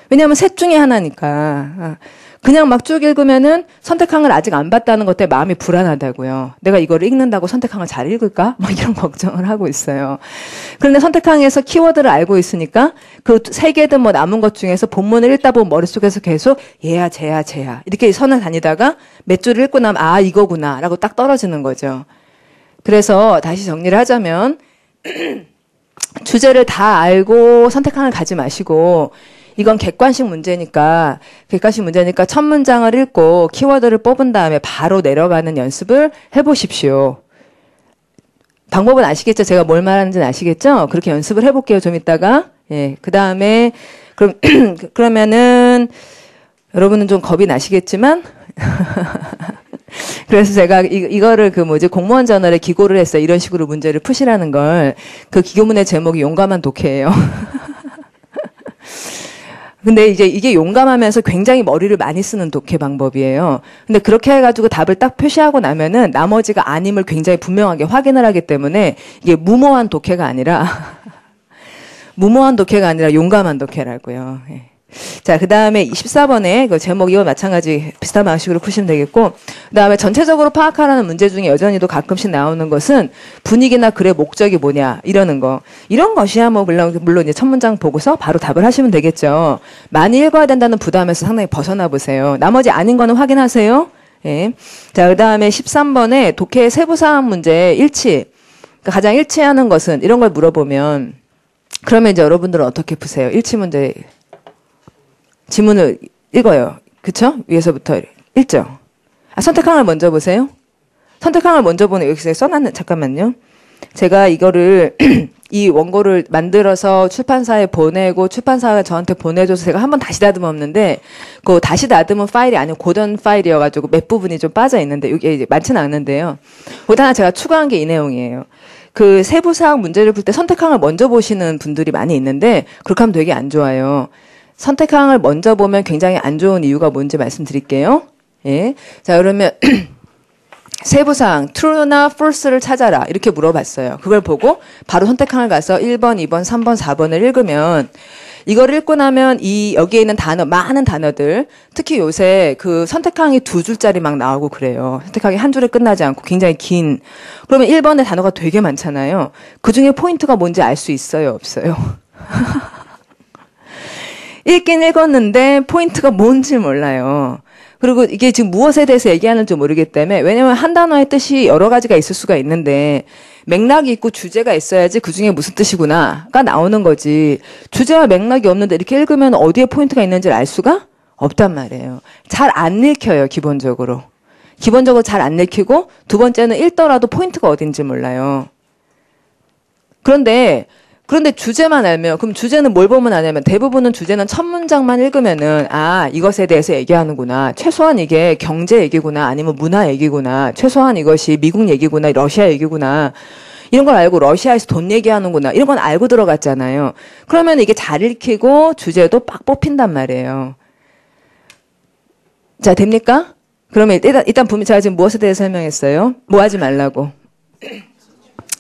왜냐하면 셋 중에 하나니까. 그냥 막 쭉 읽으면은 선택항을 아직 안 봤다는 것 때문에 마음이 불안하다고요. 내가 이거를 읽는다고 선택항을 잘 읽을까? 막 이런 걱정을 하고 있어요. 그런데 선택항에서 키워드를 알고 있으니까 그 세 개든 뭐 남은 것 중에서 본문을 읽다 보면 머릿속에서 계속 얘야 쟤야 쟤야 이렇게 선을 다니다가 몇 줄을 읽고 나면 아 이거구나 라고 딱 떨어지는 거죠. 그래서 다시 정리를 하자면 주제를 다 알고 선택항을 가지 마시고 이건 객관식 문제니까 첫 문장을 읽고 키워드를 뽑은 다음에 바로 내려가는 연습을 해보십시오. 방법은 아시겠죠? 제가 뭘 말하는지는 아시겠죠? 그렇게 연습을 해볼게요. 좀 이따가. 예. 그 다음에 그러면은 여러분은 좀 겁이 나시겠지만 그래서 제가 이거를 공무원 저널에 기고를 했어요. 이런 식으로 문제를 푸시라는 걸. 그 기고문의 제목이 용감한 독해예요. 근데 이제 이게 용감하면서 굉장히 머리를 많이 쓰는 독해 방법이에요. 근데 그렇게 해가지고 답을 딱 표시하고 나면은 나머지가 아님을 굉장히 분명하게 확인을 하기 때문에 이게 무모한 독해가 아니라 용감한 독해라고요. 예. 자, 그 다음에 14번에 그 제목 이거 마찬가지 비슷한 방식으로 푸시면 되겠고, 그 다음에 전체적으로 파악하라는 문제 중에 여전히도 가끔씩 나오는 것은 분위기나 글의 목적이 뭐냐, 이러는 거. 이런 것이야 뭐 물론 이제 첫 문장 보고서 바로 답을 하시면 되겠죠. 많이 읽어야 된다는 부담에서 상당히 벗어나 보세요. 나머지 아닌 거는 확인하세요. 예. 자, 그 다음에 13번에 독해의 세부사항 문제 일치. 그러니까 가장 일치하는 것은 이런 걸 물어보면, 그러면 이제 여러분들은 어떻게 푸세요? 일치 문제. 지문을 읽어요. 그쵸? 위에서부터 읽죠? 선택항을 먼저 보세요. 선택항을 먼저 보는, 여기 써놨는, 잠깐만요. 제가 이거를, 이 원고를 만들어서 출판사에 보내고, 출판사가 저한테 보내줘서 제가 한번 다시 다듬었는데, 그 다시 다듬은 파일이 아니고 고던 파일이어가지고 몇 부분이 좀 빠져 있는데, 이게 이제 많지는 않는데요. 거기다 하나 제가 추가한 게 이 내용이에요. 그 세부사항 문제를 풀 때 선택항을 먼저 보시는 분들이 많이 있는데, 그렇게 하면 되게 안 좋아요. 선택항을 먼저 보면 굉장히 안 좋은 이유가 뭔지 말씀드릴게요. 예. 자, 그러면 세부사항 true나 false를 찾아라 이렇게 물어봤어요. 그걸 보고 바로 선택항을 가서 1번, 2번, 3번, 4번을 읽으면 이걸 읽고 나면 여기에 있는 많은 단어들, 특히 요새 그 선택항이 2줄짜리 막 나오고 그래요. 선택항이 한 줄에 끝나지 않고 굉장히 긴. 그러면 1번에 단어가 되게 많잖아요. 그 중에 포인트가 뭔지 알 수 있어요, 없어요? 읽긴 읽었는데 포인트가 뭔지 몰라요. 그리고 이게 지금 무엇에 대해서 얘기하는지 모르기 때문에, 왜냐면 한 단어의 뜻이 여러 가지가 있을 수가 있는데 맥락이 있고 주제가 있어야지 그중에 무슨 뜻이구나가 나오는 거지. 주제와 맥락이 없는데 이렇게 읽으면 어디에 포인트가 있는지를 알 수가 없단 말이에요. 잘 안 읽혀요, 기본적으로. 기본적으로 잘 안 읽히고, 두 번째는 읽더라도 포인트가 어딘지 몰라요. 그런데 주제만 알면, 그럼 주제는 뭘 보면 아냐면, 대부분은 주제는 첫 문장만 읽으면은, 아, 이것에 대해서 얘기하는구나. 최소한 이게 경제 얘기구나. 아니면 문화 얘기구나. 최소한 이것이 미국 얘기구나. 러시아 얘기구나. 이런 걸 알고 러시아에서 돈 얘기하는구나. 이런 건 알고 들어갔잖아요. 그러면 이게 잘 읽히고 주제도 빡 뽑힌단 말이에요. 자, 됩니까? 그러면 일단 제가 지금 무엇에 대해서 설명했어요? 뭐 하지 말라고.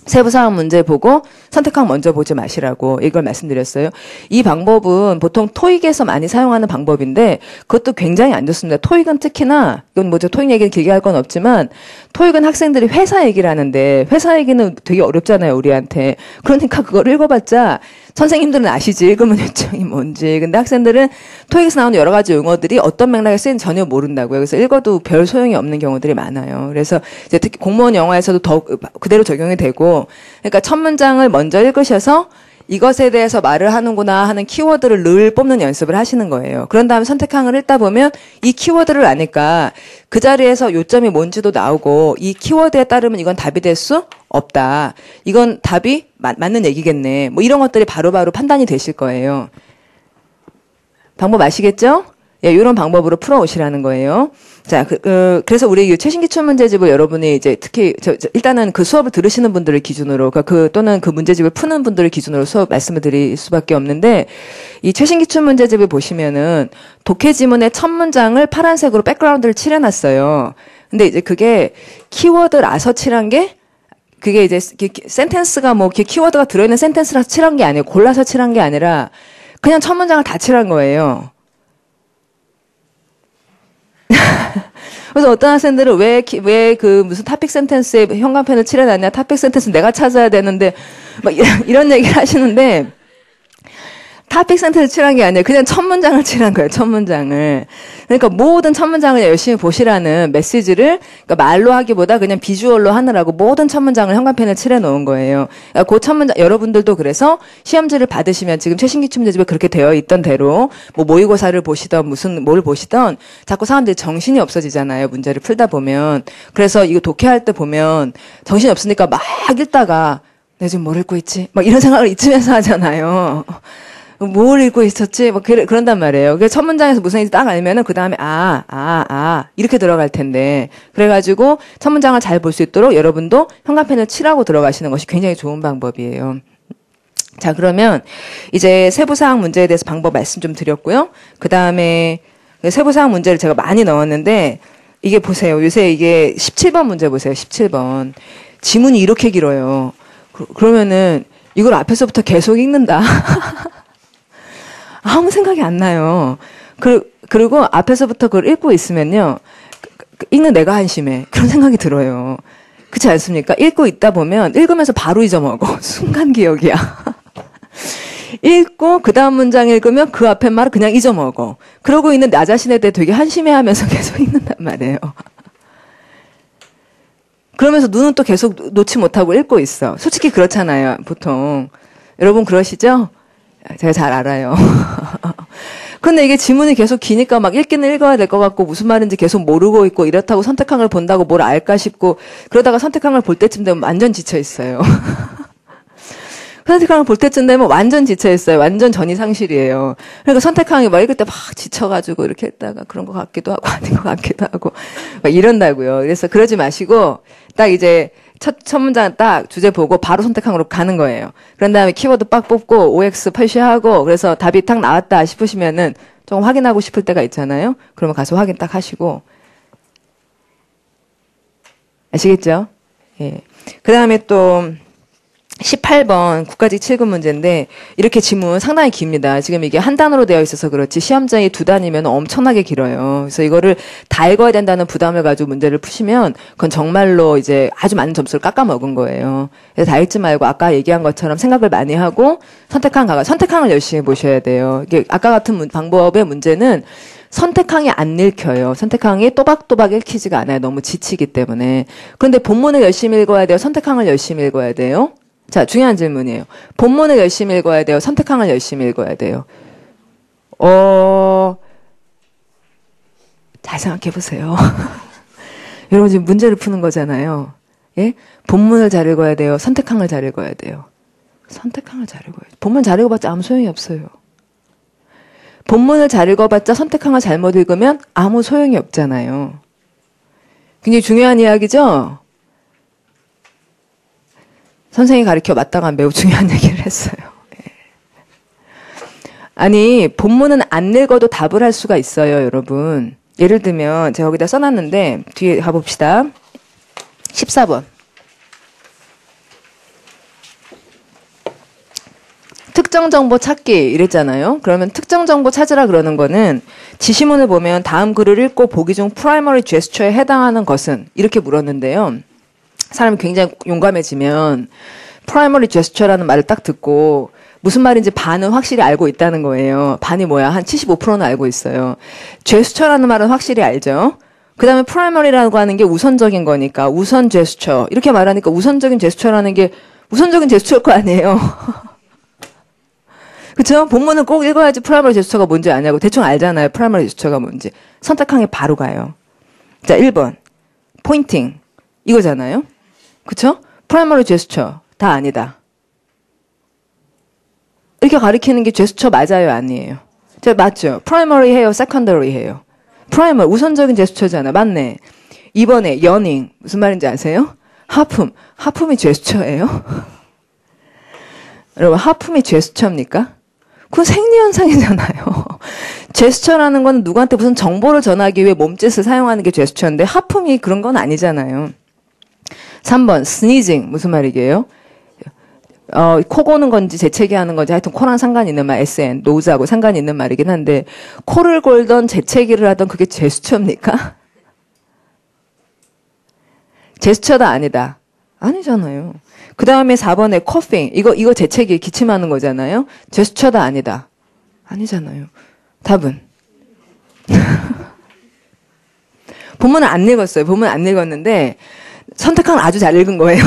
세부사항 문제 보고 선택항 먼저 보지 마시라고 이걸 말씀드렸어요. 이 방법은 보통 토익에서 많이 사용하는 방법인데 그것도 굉장히 안 좋습니다. 토익은 특히나, 이건 뭐죠, 토익 얘기는 길게 할 건 없지만 토익은 학생들이 회사 얘기를 하는데 회사 얘기는 되게 어렵잖아요, 우리한테. 그러니까 그걸 읽어봤자 선생님들은 아시지, 읽으면 요청이 뭔지. 근데 학생들은 토익에서 나오는 여러 가지 용어들이 어떤 맥락에 쓰이는지 전혀 모른다고요. 그래서 읽어도 별 소용이 없는 경우들이 많아요. 그래서 이제 특히 공무원 영어에서도 더 그대로 적용이 되고, 그러니까 첫 문장을 먼저 읽으셔서 이것에 대해서 말을 하는구나 하는 키워드를 늘 뽑는 연습을 하시는 거예요. 그런 다음에 선택항을 읽다 보면 이 키워드를 아니까 그 자리에서 요점이 뭔지도 나오고, 이 키워드에 따르면 이건 답이 될 수 없다. 이건 답이 맞는 얘기겠네. 뭐 이런 것들이 바로바로 판단이 되실 거예요. 방법 아시겠죠? 예, 이런 방법으로 풀어오시라는 거예요. 자, 그래서 우리 이 최신 기출 문제집을 여러분이 이제 특히 일단은 그 수업을 들으시는 분들을 기준으로, 또는 그 문제집을 푸는 분들을 기준으로 수업 말씀을 드릴 수밖에 없는데, 이 최신 기출 문제집을 보시면은 독해 지문의 첫 문장을 파란색으로 백그라운드를 칠해놨어요. 근데 이제 그게 키워드라서 칠한 게, 그게 이제 센텐스가 뭐 키워드가 들어있는 센텐스라서 칠한 게 아니에요. 골라서 칠한 게 아니라 그냥 첫 문장을 다 칠한 거예요. 그래서 어떤 학생들은 왜 그 무슨 토픽 센텐스에 형광펜을 칠해놨냐, 토픽 센텐스 내가 찾아야 되는데, 막 이런 얘기를 하시는데, 토픽 센텐스 칠한 게 아니라 그냥 첫 문장을 칠한 거예요, 첫 문장을. 그러니까 모든 첫 문장을 열심히 보시라는 메시지를, 그러니까 말로 하기보다 그냥 비주얼로 하느라고 모든 첫 문장을 형광펜을 칠해 놓은 거예요. 그러니까 그 첫 문장, 여러분들도 그래서 시험지를 받으시면 지금 최신기출 문제집에 그렇게 되어 있던 대로, 뭐 모의고사를 보시던 뭘 보시던 자꾸 사람들이 정신이 없어지잖아요, 문제를 풀다 보면. 그래서 이거 독해할 때 보면 정신이 없으니까 막 읽다가 내가 지금 뭘 읽고 있지? 막 이런 생각을 이쯤에서 하잖아요. 뭘 읽고 있었지? 막 그런단 말이에요. 그래서 첫 문장에서 무슨 얘기인지 딱 알면은 그 다음에 이렇게 들어갈 텐데. 그래가지고 첫 문장을 잘 볼 수 있도록 여러분도 형광펜을 칠하고 들어가시는 것이 굉장히 좋은 방법이에요. 자, 그러면 이제 세부사항 문제에 대해서 방법 말씀 좀 드렸고요. 그 다음에 세부사항 문제를 제가 많이 넣었는데 이게 보세요. 요새 이게 17번 문제 보세요. 17번. 지문이 이렇게 길어요. 그러면은 이걸 앞에서부터 계속 읽는다. 아무 생각이 안 나요. 그리고 앞에서부터 그걸 읽고 있으면요. 읽는 내가 한심해. 그런 생각이 들어요. 그렇지 않습니까? 읽고 있다 보면 읽으면서 바로 잊어먹어. 순간 기억이야. 읽고 그 다음 문장 읽으면 그 앞에 말을 그냥 잊어먹어. 그러고 있는 나 자신에 대해 되게 한심해하면서 계속 읽는단 말이에요. 그러면서 눈은 또 계속 놓지 못하고 읽고 있어. 솔직히 그렇잖아요. 보통. 여러분 그러시죠? 제가 잘 알아요. 근데 이게 지문이 계속 기니까 막 읽기는 읽어야 될 것 같고 무슨 말인지 계속 모르고 있고 이렇다고 선택항을 본다고 뭘 알까 싶고 그러다가 선택항을 볼 때쯤 되면 완전 지쳐 있어요. 선택항을 볼 때쯤 되면 완전 지쳐 있어요. 완전 전이상실이에요. 그러니까 선택항이 막 읽을 때 막 지쳐가지고 이렇게 했다가 그런 것 같기도 하고 아닌 것 같기도 하고 막 이런다고요. 그래서 그러지 마시고 딱 이제 첫 문장 딱 주제 보고 바로 선택항으로 가는 거예요. 그런 다음에 키워드 빡 뽑고 OX 표시하고 그래서 답이 딱 나왔다 싶으시면은 조금 확인하고 싶을 때가 있잖아요. 그러면 가서 확인 딱 하시고. 아시겠죠? 예. 그 다음에 또 18번 국가직 7급 문제인데 이렇게 지문 상당히 깁니다. 지금 이게 한 단어로 되어 있어서 그렇지 시험장이 두 단이면 엄청나게 길어요. 그래서 이거를 다 읽어야 된다는 부담을 가지고 문제를 푸시면 그건 정말로 이제 아주 많은 점수를 깎아먹은 거예요. 그래서 다 읽지 말고 아까 얘기한 것처럼 생각을 많이 하고 선택항을 열심히 보셔야 돼요. 이게 아까 같은 방법의 문제는 선택항이 안 읽혀요. 선택항이 또박또박 읽히지가 않아요. 너무 지치기 때문에. 그런데 본문을 열심히 읽어야 돼요. 선택항을 열심히 읽어야 돼요. 자, 중요한 질문이에요. 본문을 열심히 읽어야 돼요. 선택항을 열심히 읽어야 돼요. 잘 생각해 보세요. 여러분 지금 문제를 푸는 거잖아요. 예? 본문을 잘 읽어야 돼요. 선택항을 잘 읽어야 돼요. 선택항을 잘 읽어야 돼요. 본문 잘 읽어봤자 아무 소용이 없어요. 본문을 잘 읽어봤자 선택항을 잘못 읽으면 아무 소용이 없잖아요. 굉장히 중요한 이야기죠? 선생님이 가르쳐 마땅한 매우 중요한 얘기를 했어요. 아니 본문은 안 읽어도 답을 할 수가 있어요, 여러분. 예를 들면 제가 여기다 써놨는데 뒤에 가봅시다. 14번. 특정 정보 찾기 이랬잖아요. 그러면 특정 정보 찾으라 그러는 거는 지시문을 보면 다음 글을 읽고 보기 중 프라이머리 제스처에 해당하는 것은 이렇게 물었는데요. 사람이 굉장히 용감해지면 프라이머리 제스처라는 말을 딱 듣고 무슨 말인지 반은 확실히 알고 있다는 거예요. 반이 뭐야? 한 75%는 알고 있어요. 제스처라는 말은 확실히 알죠. 그 다음에 프라이머리라고 하는 게 우선적인 거니까 우선 제스처 이렇게 말하니까 우선적인 제스처라는 게 우선적인 제스처일 거 아니에요. 그쵸? 본문은 꼭 읽어야지 프라이머리 제스처가 뭔지 아냐고 대충 알잖아요. 프라이머리 제스처가 뭔지. 선택항에 바로 가요. 자, 1번. 포인팅. 이거잖아요. 그쵸? 프라이머리 제스처. 다 아니다. 이렇게 가리키는 게 제스처 맞아요? 아니에요? 맞죠? 프라이머리 해요? 세컨더리 해요? 프라이머리. 우선적인 제스처잖아. 맞네. 2번에 여닝. 무슨 말인지 아세요? 하품. 하품이 제스처예요? 여러분, 하품이 제스처입니까? 그건 생리현상이잖아요. 제스처라는 건 누구한테 무슨 정보를 전하기 위해 몸짓을 사용하는 게 제스처인데 하품이 그런 건 아니잖아요. 3번, 스니징. 무슨 말이게요? 코 고는 건지 재채기 하는 건지 하여튼 코랑 상관이 있는 말, SN, 노즈하고 상관이 있는 말이긴 한데, 코를 골던 재채기를 하던 그게 제스처입니까? 제스처다 아니다. 아니잖아요. 그 다음에 4번에 coughing. 이거 재채기, 기침하는 거잖아요. 제스처다 아니다. 아니잖아요. 답은? 본문을 안 읽었어요. 본문 안 읽었는데, 선택한 아주 잘 읽은 거예요.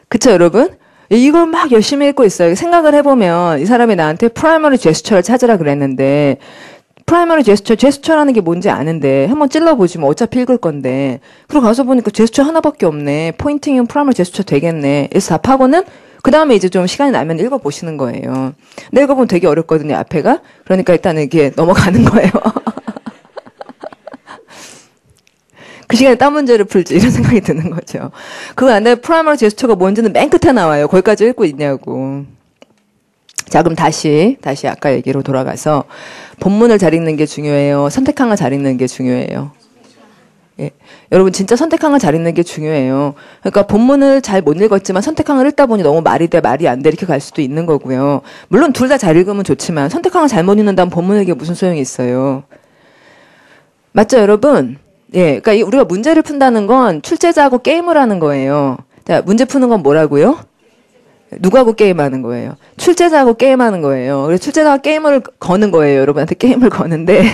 그쵸, 여러분? 이걸 막 열심히 읽고 있어요. 생각을 해보면 이 사람이 나한테 프라이머리 제스처를 찾으라 그랬는데 프라이머리 제스처라는 게 뭔지 아는데 한번 찔러보지 뭐 어차피 읽을 건데 그리고 가서 보니까 제스처 하나밖에 없네. 포인팅은 프라이머리 제스처 되겠네. 그래서 답하고는 그 다음에 이제 좀 시간이 나면 읽어보시는 거예요. 근데 읽어보면 되게 어렵거든요, 앞에가. 그러니까 일단은 이게 넘어가는 거예요. 그 시간에 딴 문제를 풀지 이런 생각이 드는 거죠. 그거 안 돼. 프라이머리 제스처가 뭔지는 맨 끝에 나와요. 거기까지 읽고 있냐고. 자, 그럼 다시 아까 얘기로 돌아가서 본문을 잘 읽는 게 중요해요. 선택한 걸 잘 읽는 게 중요해요. 예. 여러분 진짜 선택한 걸 잘 읽는 게 중요해요. 그러니까 본문을 잘 못 읽었지만 선택한 걸 읽다 보니 너무 말이 돼 말이 안 돼 이렇게 갈 수도 있는 거고요. 물론 둘 다 잘 읽으면 좋지만 선택한 걸 잘못 읽는다면 본문 읽기에 무슨 소용이 있어요. 맞죠, 여러분? 예, 그러니까 우리가 문제를 푼다는 건 출제자하고 게임을 하는 거예요. 자, 문제 푸는 건 뭐라고요? 누구하고 게임하는 거예요? 출제자하고 게임하는 거예요. 그래서 출제자가 게임을 거는 거예요. 여러분한테 게임을 거는데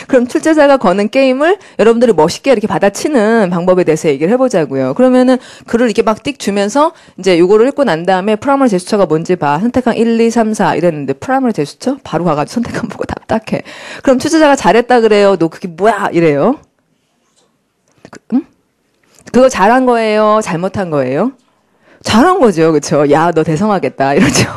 그럼 출제자가 거는 게임을 여러분들이 멋있게 이렇게 받아치는 방법에 대해서 얘기를 해보자고요. 그러면은 글을 이렇게 막 띡 주면서 이제 요거를 읽고 난 다음에 프라이머리 제스처가 뭔지 봐. 선택한 1, 2, 3, 4 이랬는데 프라이머리 제스처? 바로 가가지고 선택한 보고 답답해. 그럼 출제자가 잘했다 그래요. 너 그게 뭐야? 이래요. 응? 그거 잘한 거예요? 잘못한 거예요? 잘한 거죠. 그쵸? 야, 너 대성하겠다. 이러죠.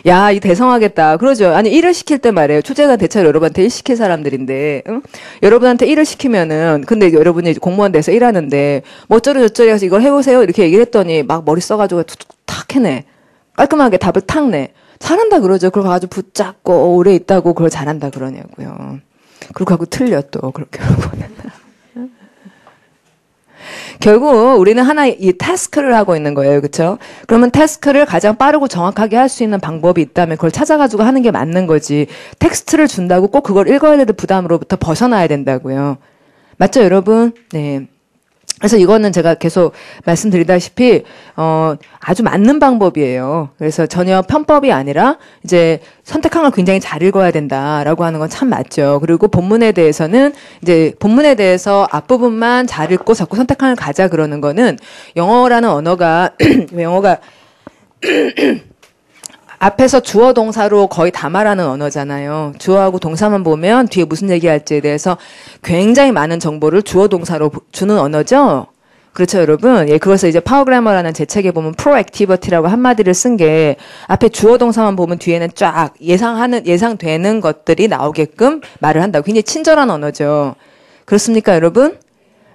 야, 이 대성하겠다. 그러죠. 아니, 일을 시킬 때 말이에요. 출제자 대체로 여러분한테 일 시킬 사람들인데, 응? 여러분한테 일을 시키면은, 근데 여러분이 공무원 돼서 일하는데, 뭐 어쩌고저쩌고 해서 이걸 해보세요. 이렇게 얘기를 했더니, 막 머리 써가지고 탁 해내. 깔끔하게 답을 탁 내. 잘한다 그러죠. 그걸 가지고 붙잡고, 오래 있다고 그걸 잘한다 그러냐고요. 그리고 하고 틀려 또, 그렇게 하고는. 결국 우리는 하나 이 태스크를 하고 있는 거예요. 그렇죠? 그러면 태스크를 가장 빠르고 정확하게 할 수 있는 방법이 있다면 그걸 찾아가지고 하는 게 맞는 거지. 텍스트를 준다고 꼭 그걸 읽어야 되는 부담으로부터 벗어나야 된다고요. 맞죠, 여러분? 네. 그래서 이거는 제가 계속 말씀드리다시피 아주 맞는 방법이에요. 그래서 전혀 편법이 아니라 이제 선택한 걸 굉장히 잘 읽어야 된다라고 하는 건 참 맞죠. 그리고 본문에 대해서는 이제 본문에 대해서 앞부분만 잘 읽고 자꾸 선택한 걸 가자 그러는 거는 영어라는 언어가 영어가 앞에서 주어 동사로 거의 다 말하는 언어잖아요. 주어하고 동사만 보면 뒤에 무슨 얘기할지에 대해서 굉장히 많은 정보를 주어 동사로 주는 언어죠. 그렇죠, 여러분? 예, 그것을 이제 파워그래머라는 제 책에 보면 프로액티비티라고 한마디를 쓴 게 앞에 주어 동사만 보면 뒤에는 쫙 예상되는 것들이 나오게끔 말을 한다고. 굉장히 친절한 언어죠. 그렇습니까, 여러분?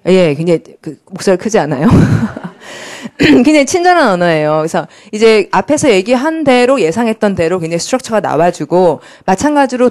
예, 굉장히 목소리가 크지 않아요? 굉장히 친절한 언어예요. 그래서 이제 앞에서 얘기한 대로 예상했던 대로 굉장히 스트럭처가 나와주고 마찬가지로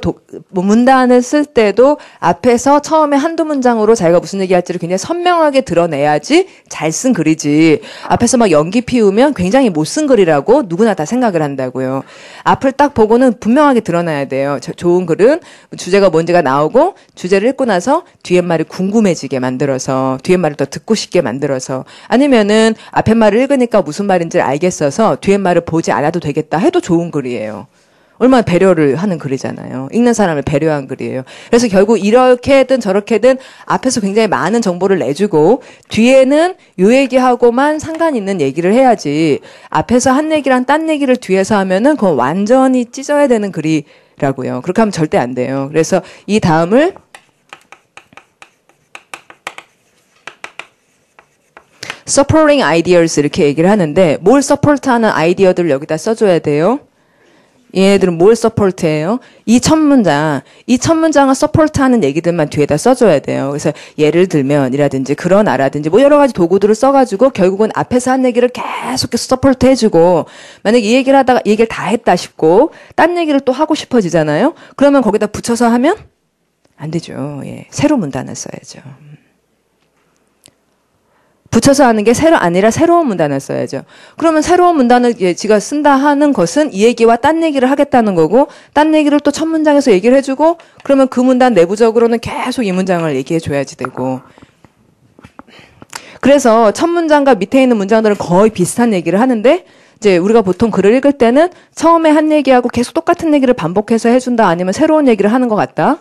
문단을 쓸 때도 앞에서 처음에 한두 문장으로 자기가 무슨 얘기할지를 굉장히 선명하게 드러내야지 잘 쓴 글이지. 앞에서 막 연기 피우면 굉장히 못 쓴 글이라고 누구나 다 생각을 한다고요. 앞을 딱 보고는 분명하게 드러나야 돼요. 좋은 글은 주제가 뭔지가 나오고 주제를 읽고 나서 뒤에 말이 궁금해지게 만들어서 뒤에 말을 더 듣고 싶게 만들어서 아니면은 앞에 말을 읽으니까 무슨 말인지를 알겠어서 뒤에 말을 보지 않아도 되겠다 해도 좋은 글이에요. 얼마나 배려를 하는 글이잖아요. 읽는 사람을 배려한 글이에요. 그래서 결국 이렇게든 저렇게든 앞에서 굉장히 많은 정보를 내주고 뒤에는 요 얘기하고만 상관 있는 얘기를 해야지 앞에서 한 얘기랑 딴 얘기를 뒤에서 하면은 그건 완전히 찢어야 되는 글이라고요. 그렇게 하면 절대 안 돼요. 그래서 이 다음을 supporting ideas 이렇게 얘기를 하는데 뭘 서포트하는 아이디어들을 여기다 써줘야 돼요. 얘네들은 뭘 서포트해요? 이 첫 문장을 서포트하는 얘기들만 뒤에다 써줘야 돼요. 그래서 예를 들면이라든지 그러나라든지 뭐 여러 가지 도구들을 써가지고 결국은 앞에서 한 얘기를 계속해서 서포트해주고 만약 이 얘기를 하다가 이 얘기를 다 했다 싶고 딴 얘기를 또 하고 싶어지잖아요. 그러면 거기다 붙여서 하면 안 되죠. 예, 새로 문단을 써야죠. 붙여서 하는 게 아니라 새로운 문단을 써야죠. 그러면 새로운 문단을 지가 쓴다 하는 것은 이 얘기와 딴 얘기를 하겠다는 거고, 딴 얘기를 또 첫 문장에서 얘기를 해주고, 그러면 그 문단 내부적으로는 계속 이 문장을 얘기해줘야지 되고. 그래서 첫 문장과 밑에 있는 문장들은 거의 비슷한 얘기를 하는데, 이제 우리가 보통 글을 읽을 때는 처음에 한 얘기하고 계속 똑같은 얘기를 반복해서 해준다, 아니면 새로운 얘기를 하는 것 같다.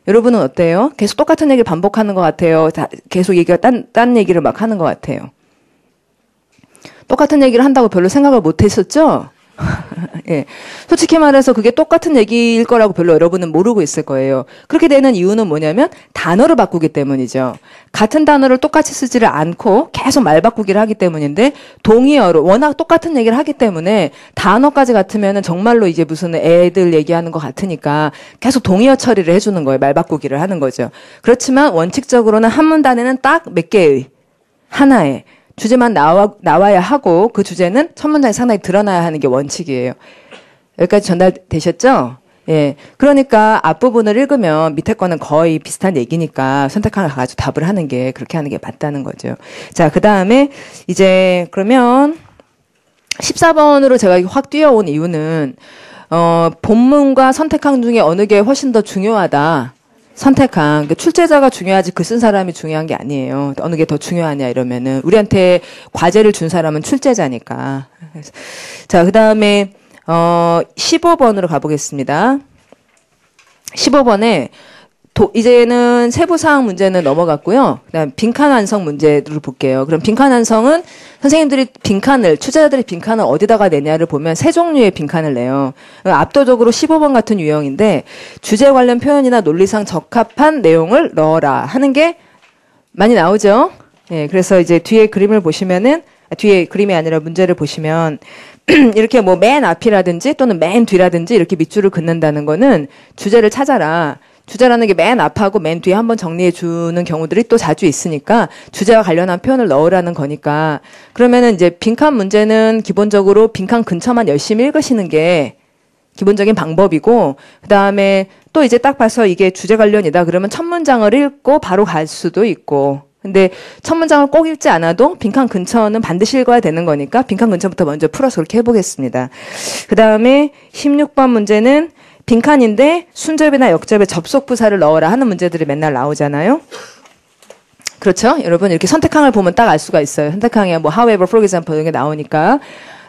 여러분은 어때요? 계속 똑같은 얘기를 반복하는 것 같아요? 계속 얘기가 딴 얘기를 막 하는 것 같아요? 똑같은 얘기를 한다고 별로 생각을 못 했었죠? 예. 솔직히 말해서 그게 똑같은 얘기일 거라고 별로 여러분은 모르고 있을 거예요. 그렇게 되는 이유는 뭐냐면 단어를 바꾸기 때문이죠. 같은 단어를 똑같이 쓰지를 않고 계속 말 바꾸기를 하기 때문인데, 동의어로 워낙 똑같은 얘기를 하기 때문에 단어까지 같으면은 정말로 이제 무슨 애들 얘기하는 것 같으니까 계속 동의어 처리를 해주는 거예요. 말 바꾸기를 하는 거죠. 그렇지만 원칙적으로는 한 문단에는 딱 몇 개의 하나의 주제만 나와야 하고, 그 주제는 첫 문장에 상당히 드러나야 하는 게 원칙이에요. 여기까지 전달되셨죠? 예. 그러니까 앞부분을 읽으면 밑에 거는 거의 비슷한 얘기니까 선택하나 가지고 답을 하는 게, 그렇게 하는 게 맞다는 거죠. 자, 그 다음에 이제 그러면 14번으로 제가 확 뛰어온 이유는, 본문과 선택항 중에 어느 게 훨씬 더 중요하다. 선택한, 그러니까 출제자가 중요하지 글 쓴 사람이 중요한 게 아니에요. 어느 게 더 중요하냐 이러면은 우리한테 과제를 준 사람은 출제자니까. 자, 그다음에 15번으로 가보겠습니다. 15번에 이제는 세부사항 문제는 넘어갔고요. 그다음 빈칸 완성 문제를 볼게요. 그럼 빈칸 완성은 선생님들이 출제자들이 빈칸을 어디다가 내냐를 보면 세 종류의 빈칸을 내요. 압도적으로 15번 같은 유형인데, 주제 관련 표현이나 논리상 적합한 내용을 넣어라 하는 게 많이 나오죠. 예, 그래서 이제 뒤에 그림을 보시면은, 뒤에 그림이 아니라 문제를 보시면 이렇게 뭐 맨 앞이라든지 또는 맨 뒤라든지 이렇게 밑줄을 긋는다는 거는 주제를 찾아라. 주제라는 게 맨 앞하고 맨 뒤에 한번 정리해 주는 경우들이 또 자주 있으니까 주제와 관련한 표현을 넣으라는 거니까, 그러면은 이제 빈칸 문제는 기본적으로 빈칸 근처만 열심히 읽으시는 게 기본적인 방법이고, 그 다음에 또 이제 딱 봐서 이게 주제 관련이다 그러면 첫 문장을 읽고 바로 갈 수도 있고, 근데 첫 문장을 꼭 읽지 않아도 빈칸 근처는 반드시 읽어야 되는 거니까 빈칸 근처부터 먼저 풀어서 그렇게 해보겠습니다. 그 다음에 16번 문제는 빈칸인데 순접이나 역접에 접속 부사를 넣어라 하는 문제들이 맨날 나오잖아요. 그렇죠? 여러분 이렇게 선택항을 보면 딱 알 수가 있어요. 선택항에 뭐 however, for example 이런 게 나오니까.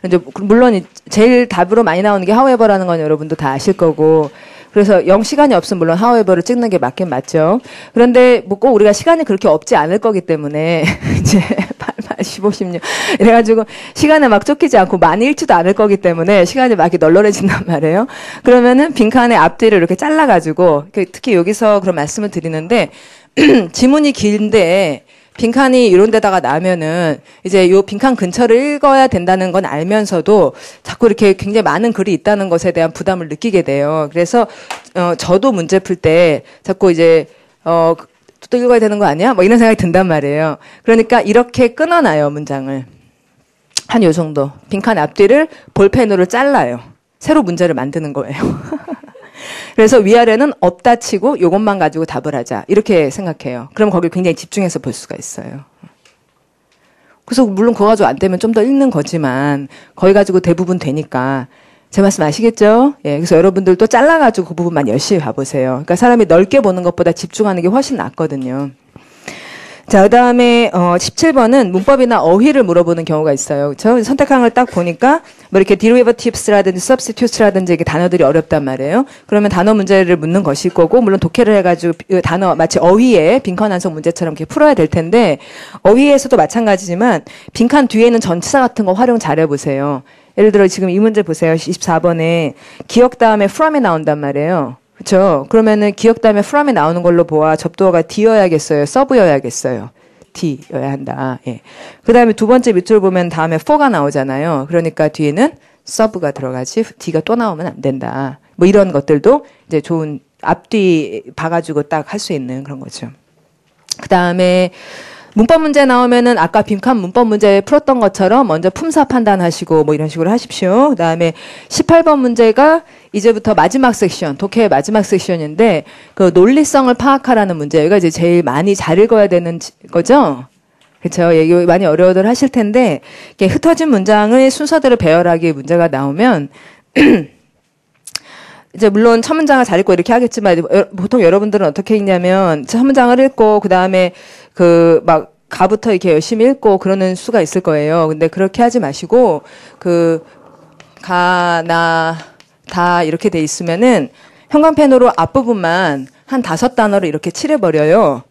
이제 물론 제일 답으로 많이 나오는 게 however라는 건 여러분도 다 아실 거고. 그래서 시간이 없으면 물론 however를 찍는 게 맞긴 맞죠. 그런데 뭐 꼭 우리가 시간이 그렇게 없지 않을 거기 때문에 이제 8, 15, 16 이래가지고 시간에 막 쫓기지 않고 많이 읽지도 않을 거기 때문에 시간이 막 이렇게 널널해진단 말이에요. 그러면은 빈칸의 앞뒤를 이렇게 잘라가지고, 특히 여기서 그런 말씀을 드리는데 지문이 긴데 빈칸이 이런 데다가 나면은 이제 요 빈칸 근처를 읽어야 된다는 건 알면서도 자꾸 이렇게 굉장히 많은 글이 있다는 것에 대한 부담을 느끼게 돼요. 그래서 저도 문제 풀 때 자꾸 이제 또 읽어야 되는 거 아니야? 뭐 이런 생각이 든단 말이에요. 그러니까 이렇게 끊어놔요, 문장을. 한 요 정도. 빈칸 앞뒤를 볼펜으로 잘라요. 새로 문제를 만드는 거예요. 그래서 위아래는 없다 치고 요것만 가지고 답을 하자. 이렇게 생각해요. 그럼 거길 굉장히 집중해서 볼 수가 있어요. 그래서 물론 그거 가지고 안 되면 좀 더 읽는 거지만 거기 가지고 대부분 되니까. 제 말씀 아시겠죠? 예, 그래서 여러분들도 잘라가지고 그 부분만 열심히 봐보세요. 그러니까 사람이 넓게 보는 것보다 집중하는 게 훨씬 낫거든요. 자, 그 다음에 17번은 문법이나 어휘를 물어보는 경우가 있어요. 그렇죠? 선택항을 딱 보니까 뭐 이렇게 derivatives라든지 substitutes라든지 이게 단어들이 어렵단 말이에요. 그러면 단어 문제를 묻는 것일 거고, 물론 독해를 해가지고 단어 마치 어휘에 빈칸 완성 문제처럼 이렇게 풀어야 될 텐데, 어휘에서도 마찬가지지만 빈칸 뒤에는 전치사 같은 거 활용 잘 해보세요. 예를 들어 지금 이 문제 보세요. 24번에 기억 다음에 from이 나온단 말이에요. 그렇죠? 그러면은 기억 다음에 from이 나오는 걸로 보아 접두어가 D여야겠어요? 서브여야겠어요? D여야 한다. 예. 그 다음에 두 번째 밑줄 보면 다음에 for가 나오잖아요. 그러니까 뒤에는 서브가 들어가지 D가 또 나오면 안 된다. 뭐 이런 것들도 이제 좋은 앞뒤 봐가지고 딱 할 수 있는 그런 거죠. 그 다음에 문법 문제 나오면은 아까 빈칸 문법 문제 풀었던 것처럼 먼저 품사 판단하시고 뭐 이런 식으로 하십시오. 그다음에 18번 문제가 이제부터 마지막 섹션, 독해의 마지막 섹션인데 그 논리성을 파악하라는 문제. 여기가 이제 제일 많이 잘 읽어야 되는 거죠. 그쵸. 이거 많이 어려워들 하실 텐데, 이렇게 흩어진 문장의 순서대로 배열하기 문제가 나오면, 이제 물론 첫 문장을 잘 읽고 이렇게 하겠지만, 보통 여러분들은 어떻게 읽냐면, 첫 문장을 읽고, 그 다음에 가부터 이렇게 열심히 읽고 그러는 수가 있을 거예요. 근데 그렇게 하지 마시고, 다 이렇게 돼 있으면은, 형광펜으로 앞부분만 한 5단어를 이렇게 칠해버려요.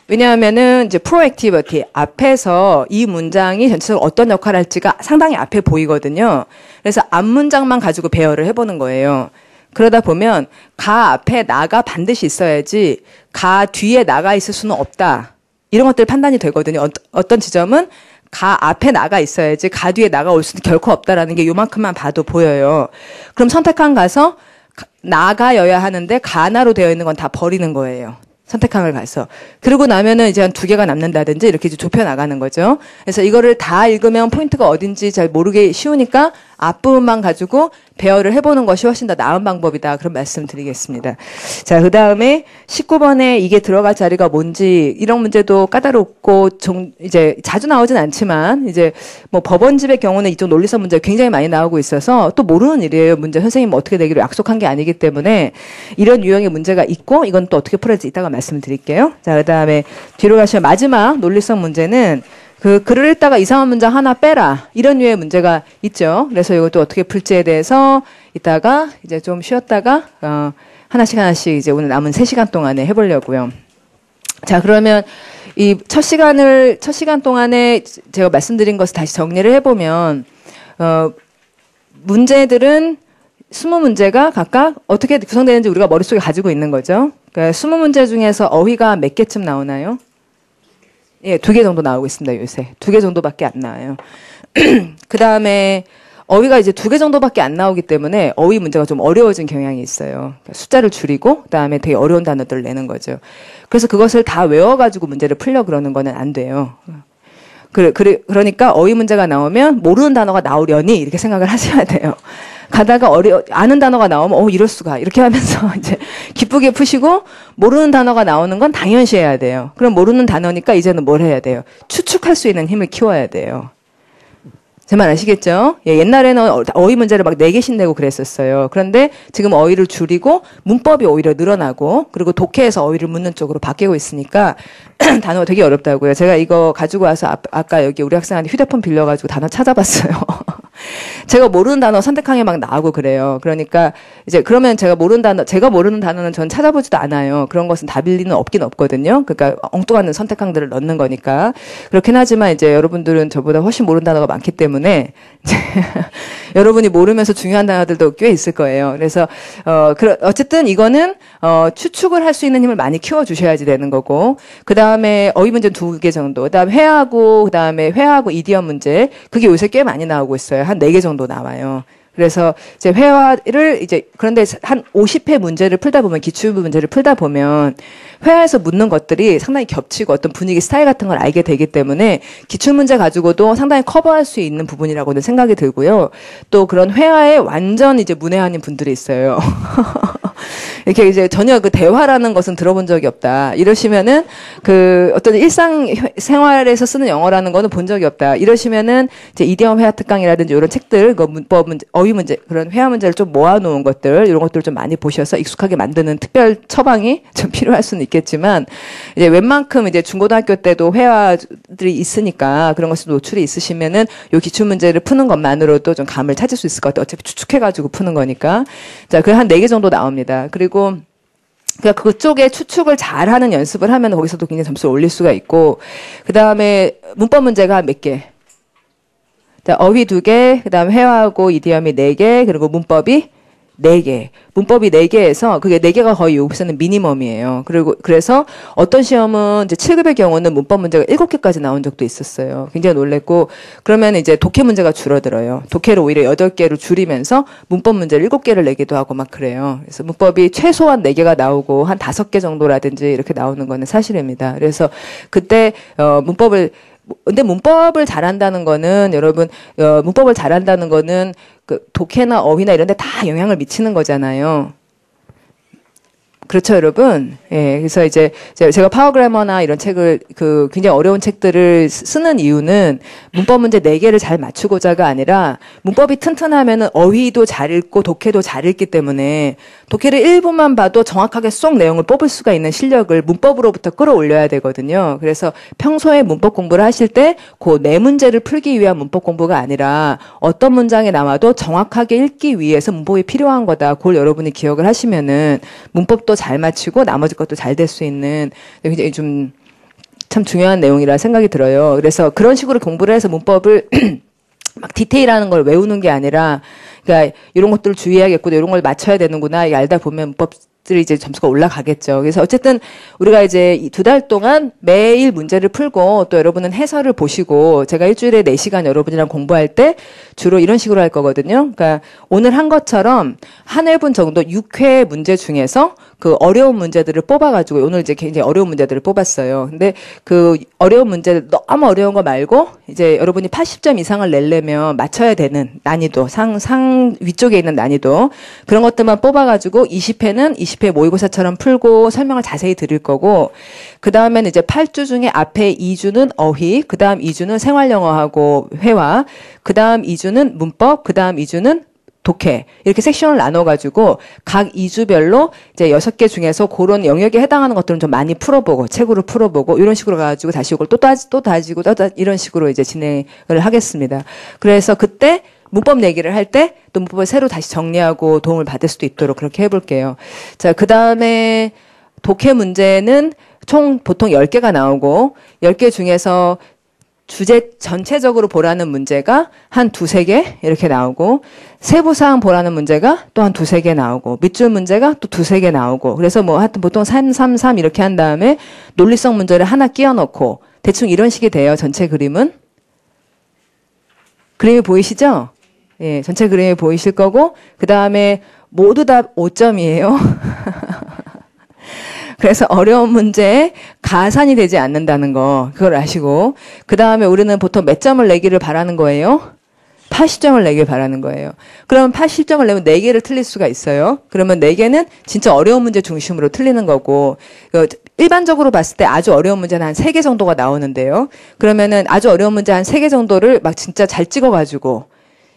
왜냐하면은 이제 proactivity 앞에서 이 문장이 전체적으로 어떤 역할을 할지가 상당히 앞에 보이거든요. 그래서 앞 문장만 가지고 배열을 해보는 거예요. 그러다 보면 가 앞에 나가 반드시 있어야지 가 뒤에 나가 있을 수는 없다. 이런 것들 판단이 되거든요. 어떤 지점은 가 앞에 나가 있어야지 가 뒤에 나가 올 수는 결코 없다라는 게 요만큼만 봐도 보여요. 그럼 선택한 가서 나가여야 하는데 가나로 되어 있는 건 다 버리는 거예요. 선택항을 가서. 그러고 나면은 이제 한 2개가 남는다든지 이렇게 이제 좁혀 나가는 거죠. 그래서 이거를 다 읽으면 포인트가 어딘지 잘 모르기 쉬우니까 앞부분만 가지고 배열을 해보는 것이 훨씬 더 나은 방법이다. 그런 말씀 드리겠습니다. 자, 그 다음에 19번에 이게 들어갈 자리가 뭔지 이런 문제도 까다롭고 이제 자주 나오진 않지만 이제 뭐 법원집의 경우는 이쪽 논리성 문제가 굉장히 많이 나오고 있어서 또 모르는 일이에요. 문제 선생님 어떻게 되기로 약속한 게 아니기 때문에 이런 유형의 문제가 있고 이건 또 어떻게 풀어질지 이따가 말씀드릴게요. 자, 그 다음에 뒤로 가시면 마지막 논리성 문제는 글을 읽다가 이상한 문장 하나 빼라. 이런 류의 문제가 있죠. 그래서 이것도 어떻게 풀지에 대해서 이따가 이제 좀 쉬었다가, 하나씩 이제 오늘 남은 3시간 동안에 해보려고요. 자, 그러면 이 첫 시간 동안에 제가 말씀드린 것을 다시 정리를 해보면, 문제들은 20문제가 각각 어떻게 구성되는지 우리가 머릿속에 가지고 있는 거죠. 그러니까 20문제 중에서 어휘가 몇 개쯤 나오나요? 예, 2개 정도 나오고 있습니다, 요새. 2개 정도밖에 안 나와요. 그 다음에 어휘가 이제 2개 정도밖에 안 나오기 때문에 어휘 문제가 좀 어려워진 경향이 있어요. 숫자를 줄이고, 그 다음에 되게 어려운 단어들을 내는 거죠. 그래서 그것을 다 외워가지고 문제를 풀려 그러는 거는 안 돼요. 그러니까 어휘 문제가 나오면 모르는 단어가 나오려니 이렇게 생각을 하셔야 돼요. 가다가 아는 단어가 나오면, 이럴 수가. 이렇게 하면서 이제 기쁘게 푸시고, 모르는 단어가 나오는 건 당연시해야 돼요. 그럼 모르는 단어니까 이제는 뭘 해야 돼요? 추측할 수 있는 힘을 키워야 돼요. 제 말 아시겠죠? 예, 옛날에는 어휘 문제를 막 4개씩 내고 그랬었어요. 그런데 지금 어휘를 줄이고 문법이 오히려 늘어나고 그리고 독해에서 어휘를 묻는 쪽으로 바뀌고 있으니까 단어가 되게 어렵다고요. 제가 이거 가지고 와서 아까 여기 우리 학생한테 휴대폰 빌려가지고 단어 찾아봤어요. 제가 모르는 단어 선택항에 막 나오고 그래요. 그러니까 이제 그러면 제가 모르는 단어는 전 찾아보지도 않아요. 그런 것은 답일 리는 없긴 없거든요. 그러니까 엉뚱한 선택항들을 넣는 거니까. 그렇긴 하지만 이제 여러분들은 저보다 훨씬 모르는 단어가 많기 때문에 이제 여러분이 모르면서 중요한 단어들도 꽤 있을 거예요. 그래서 어쨌든 이거는 추측을 할 수 있는 힘을 많이 키워 주셔야지 되는 거고. 그다음에 어휘 문제는 2개 정도. 그다음에 회화하고 이디엄 문제. 그게 요새 꽤 많이 나오고 있어요. 한 4개 정도 나와요. 그래서 이제 그런데 한 50회 문제를 풀다 보면, 기출부 문제를 풀다 보면, 회화에서 묻는 것들이 상당히 겹치고 어떤 분위기 스타일 같은 걸 알게 되기 때문에 기출 문제 가지고도 상당히 커버할 수 있는 부분이라고는 생각이 들고요. 또 그런 회화에 완전 이제 문외한인 분들이 있어요. 이렇게 이제 전혀 그 대화라는 것은 들어본 적이 없다. 이러시면은 어떤 일상생활에서 쓰는 영어라는 거는 본 적이 없다. 이러시면은 이제 이디엄 회화 특강이라든지 이런 책들, 문법 문제, 어휘 문제, 그런 회화 문제를 좀 모아놓은 것들, 이런 것들을 좀 많이 보셔서 익숙하게 만드는 특별 처방이 좀 필요할 수는 있겠지만, 이제 웬만큼 이제 중고등학교 때도 회화들이 있으니까 그런 것에 노출이 있으시면은 요 기출 문제를 푸는 것만으로도 좀 감을 찾을 수 있을 것 같아요. 어차피 추측해가지고 푸는 거니까. 자, 한 4개 정도 나옵니다. 그리고 그러니까 그쪽에 추측을 잘하는 연습을 하면 거기서도 굉장히 점수를 올릴 수가 있고, 그 다음에 문법 문제가 몇 개? 어휘 2개, 그 다음에 회화하고 이디엄이 4개, 그리고 문법이 4개. 문법이 4개에서 그게 4개가 거의 여기서는 미니멈이에요. 그래서 어떤 시험은 이제 7급의 경우는 문법 문제가 7개까지 나온 적도 있었어요. 굉장히 놀랬고, 그러면 이제 독해 문제가 줄어들어요. 독해를 오히려 8개로 줄이면서 문법 문제를 7개를 내기도 하고 막 그래요. 그래서 문법이 최소한 4개가 나오고 한 5개 정도라든지 이렇게 나오는 거는 사실입니다. 그래서 그때 근데 문법을 잘한다는 거는 여러분, 문법을 잘한다는 거는 독해나 어휘나 이런 데 다 영향을 미치는 거잖아요. 그렇죠, 여러분. 예, 그래서 이제 제가 파워그래머나 이런 책을 굉장히 어려운 책들을 쓰는 이유는 문법 문제 4개를 잘 맞추고자가 아니라 문법이 튼튼하면은 어휘도 잘 읽고 독해도 잘 읽기 때문에 독해를 1분만 봐도 정확하게 쏙 내용을 뽑을 수가 있는 실력을 문법으로부터 끌어올려야 되거든요. 그래서 평소에 문법 공부를 하실 때 그 4문제를 풀기 위한 문법 공부가 아니라 어떤 문장이 나와도 정확하게 읽기 위해서 문법이 필요한 거다. 그걸 여러분이 기억을 하시면은 문법도 잘 맞추고 나머지 것도 잘 될 수 있는 굉장히 좀 참 중요한 내용이라 생각이 들어요. 그래서 그런 식으로 공부를 해서 문법을 막 디테일하는 걸 외우는 게 아니라 그러니까 이런 것들을 주의해야겠구나, 이런 걸 맞춰야 되는구나, 이게 알다 보면 문법들이 이제 점수가 올라가겠죠. 그래서 어쨌든 우리가 이제 이 2달 동안 매일 문제를 풀고 또 여러분은 해설을 보시고 제가 일주일에 4시간 여러분이랑 공부할 때 주로 이런 식으로 할 거거든요. 그러니까 오늘 한 것처럼 한 회분 정도 6회 문제 중에서 그 어려운 문제들을 뽑아가지고 오늘 이제 굉장히 어려운 문제들을 뽑았어요. 근데 그 어려운 문제들 너무 어려운 거 말고 이제 여러분이 80점 이상을 내려면 맞춰야 되는 난이도 상 위쪽에 있는 난이도 그런 것들만 뽑아가지고 20회는 20회 모의고사처럼 풀고 설명을 자세히 드릴 거고 그 다음에는 이제 8주 중에 앞에 2주는 어휘, 그 다음 2주는 생활영어하고 회화, 그 다음 2주는 문법, 그 다음 2주는 독해 이렇게 섹션을 나눠가지고 각 2주별로 이제 6개 중에서 그런 영역에 해당하는 것들은 좀 많이 풀어보고 책으로 풀어보고 이런 식으로 가지고 다시 이걸 또 다지고 이런 식으로 이제 진행을 하겠습니다. 그래서 그때 문법 내기를 할 때 또 문법을 새로 다시 정리하고 도움을 받을 수도 있도록 그렇게 해볼게요. 자, 그 다음에 독해 문제는 총 보통 10개가 나오고 10개 중에서 주제 전체적으로 보라는 문제가 한 2-3개 이렇게 나오고 세부사항 보라는 문제가 또 한 2-3개 나오고 밑줄 문제가 또 2-3개 나오고 그래서 뭐 하여튼 보통 3-3-3 이렇게 한 다음에 논리성 문제를 하나 끼워 넣고 대충 이런 식이 돼요. 전체 그림은. 그림이 보이시죠? 예, 전체 그림이 보이실 거고 그 다음에 모두 다 5점이에요. 그래서 어려운 문제에 가산이 되지 않는다는 거 그걸 아시고 그 다음에 우리는 보통 몇 점을 내기를 바라는 거예요? 80점을 내길 바라는 거예요. 그러면 80점을 내면 4개를 틀릴 수가 있어요. 그러면 4개는 진짜 어려운 문제 중심으로 틀리는 거고 일반적으로 봤을 때 아주 어려운 문제는 한 3개 정도가 나오는데요. 그러면은 아주 어려운 문제 한 3개 정도를 막 진짜 잘 찍어가지고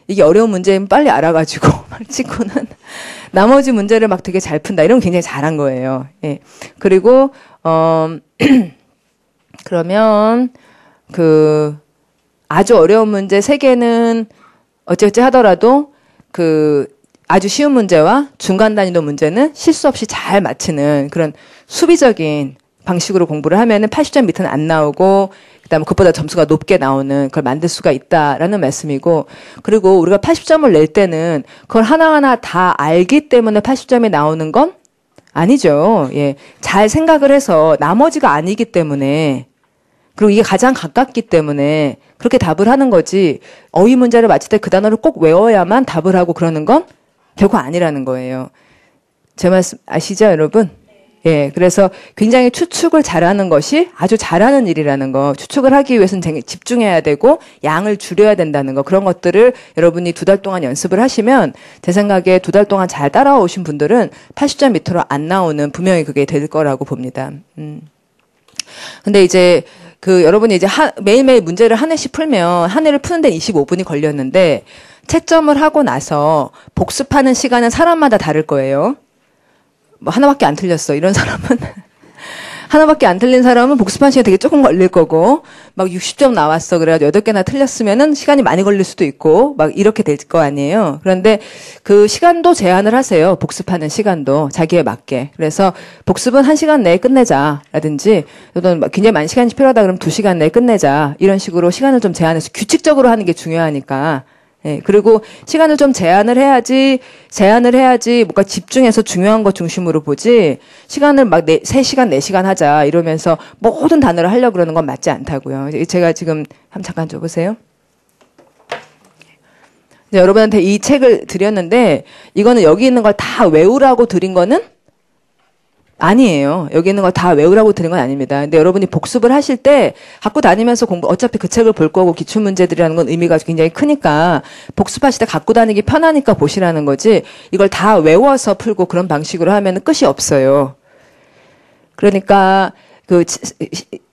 이게 어려운 문제는 빨리 알아가지고 막 찍고는 나머지 문제를 막 되게 잘 푼다. 이런 건 굉장히 잘한 거예요. 예. 그리고 그러면 그 아주 어려운 문제 3개는 어찌어찌 하더라도 그 아주 쉬운 문제와 중간 난이도 문제는 실수 없이 잘 맞히는 그런 수비적인 방식으로 공부를 하면은 80점 밑에는 안 나오고 그다음에 그것보다 점수가 높게 나오는 그걸 만들 수가 있다라는 말씀이고 그리고 우리가 80점을 낼 때는 그걸 하나하나 다 알기 때문에 80점이 나오는 건 아니죠. 예. 잘 생각을 해서 나머지가 아니기 때문에 그리고 이게 가장 가깝기 때문에 그렇게 답을 하는 거지 어휘 문제를 맞출 때 그 단어를 꼭 외워야만 답을 하고 그러는 건 결코 아니라는 거예요. 제 말씀 아시죠, 여러분? 예, 그래서 굉장히 추측을 잘하는 것이 아주 잘하는 일이라는 거. 추측을 하기 위해서는 집중해야 되고 양을 줄여야 된다는 거. 그런 것들을 여러분이 2달 동안 연습을 하시면 제 생각에 2달 동안 잘 따라오신 분들은 80점 밑으로 안 나오는 분명히 그게 될 거라고 봅니다. 근데 이제 여러분이 이제 매일매일 문제를 한 회씩 풀면 한 회를 푸는 데 25분이 걸렸는데 채점을 하고 나서 복습하는 시간은 사람마다 다를 거예요. 뭐 하나밖에 안 틀렸어. 이런 사람은 하나밖에 안 틀린 사람은 복습한 시간 되게 조금 걸릴 거고 막 60점 나왔어. 그래가지고 8개나 틀렸으면은 시간이 많이 걸릴 수도 있고 막 이렇게 될 거 아니에요. 그런데 그 시간도 제한을 하세요. 복습하는 시간도 자기에 맞게. 그래서 복습은 1시간 내에 끝내자라든지 또는 굉장히 많은 시간이 필요하다 그러면 2시간 내에 끝내자. 이런 식으로 시간을 좀 제한해서 규칙적으로 하는 게 중요하니까 예, 그리고 시간을 좀 제한을 해야지 뭔가 집중해서 중요한 것 중심으로 보지, 시간을 막 3시간, 4시간 하자, 이러면서 모든 단어를 하려고 그러는 건 맞지 않다고요. 제가 지금, 한번 잠깐 줘보세요. 네, 여러분한테 이 책을 드렸는데, 이거는 여기 있는 걸 다 외우라고 드린 거는 아니에요. 여기 있는 거 다 외우라고 드린 건 아닙니다. 근데 여러분이 복습을 하실 때 갖고 다니면서 어차피 그 책을 볼 거고 기출문제들이라는 건 의미가 굉장히 크니까 복습하실 때 갖고 다니기 편하니까 보시라는 거지 이걸 다 외워서 풀고 그런 방식으로 하면 끝이 없어요. 그러니까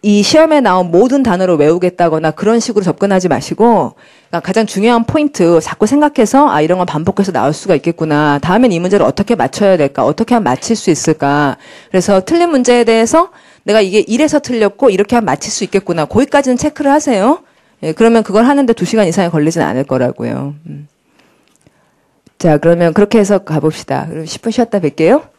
이 시험에 나온 모든 단어를 외우겠다거나 그런 식으로 접근하지 마시고 그러니까 가장 중요한 포인트 자꾸 생각해서 아 이런 건 반복해서 나올 수가 있겠구나. 다음엔 이 문제를 어떻게 맞춰야 될까? 어떻게 하면 맞힐 수 있을까? 그래서 틀린 문제에 대해서 내가 이게 이래서 틀렸고 이렇게 하면 맞힐 수 있겠구나. 거기까지는 체크를 하세요. 예, 그러면 그걸 하는데 2시간 이상이 걸리진 않을 거라고요. 자, 그러면 그렇게 해서 가봅시다. 그럼 10분 쉬었다 뵐게요.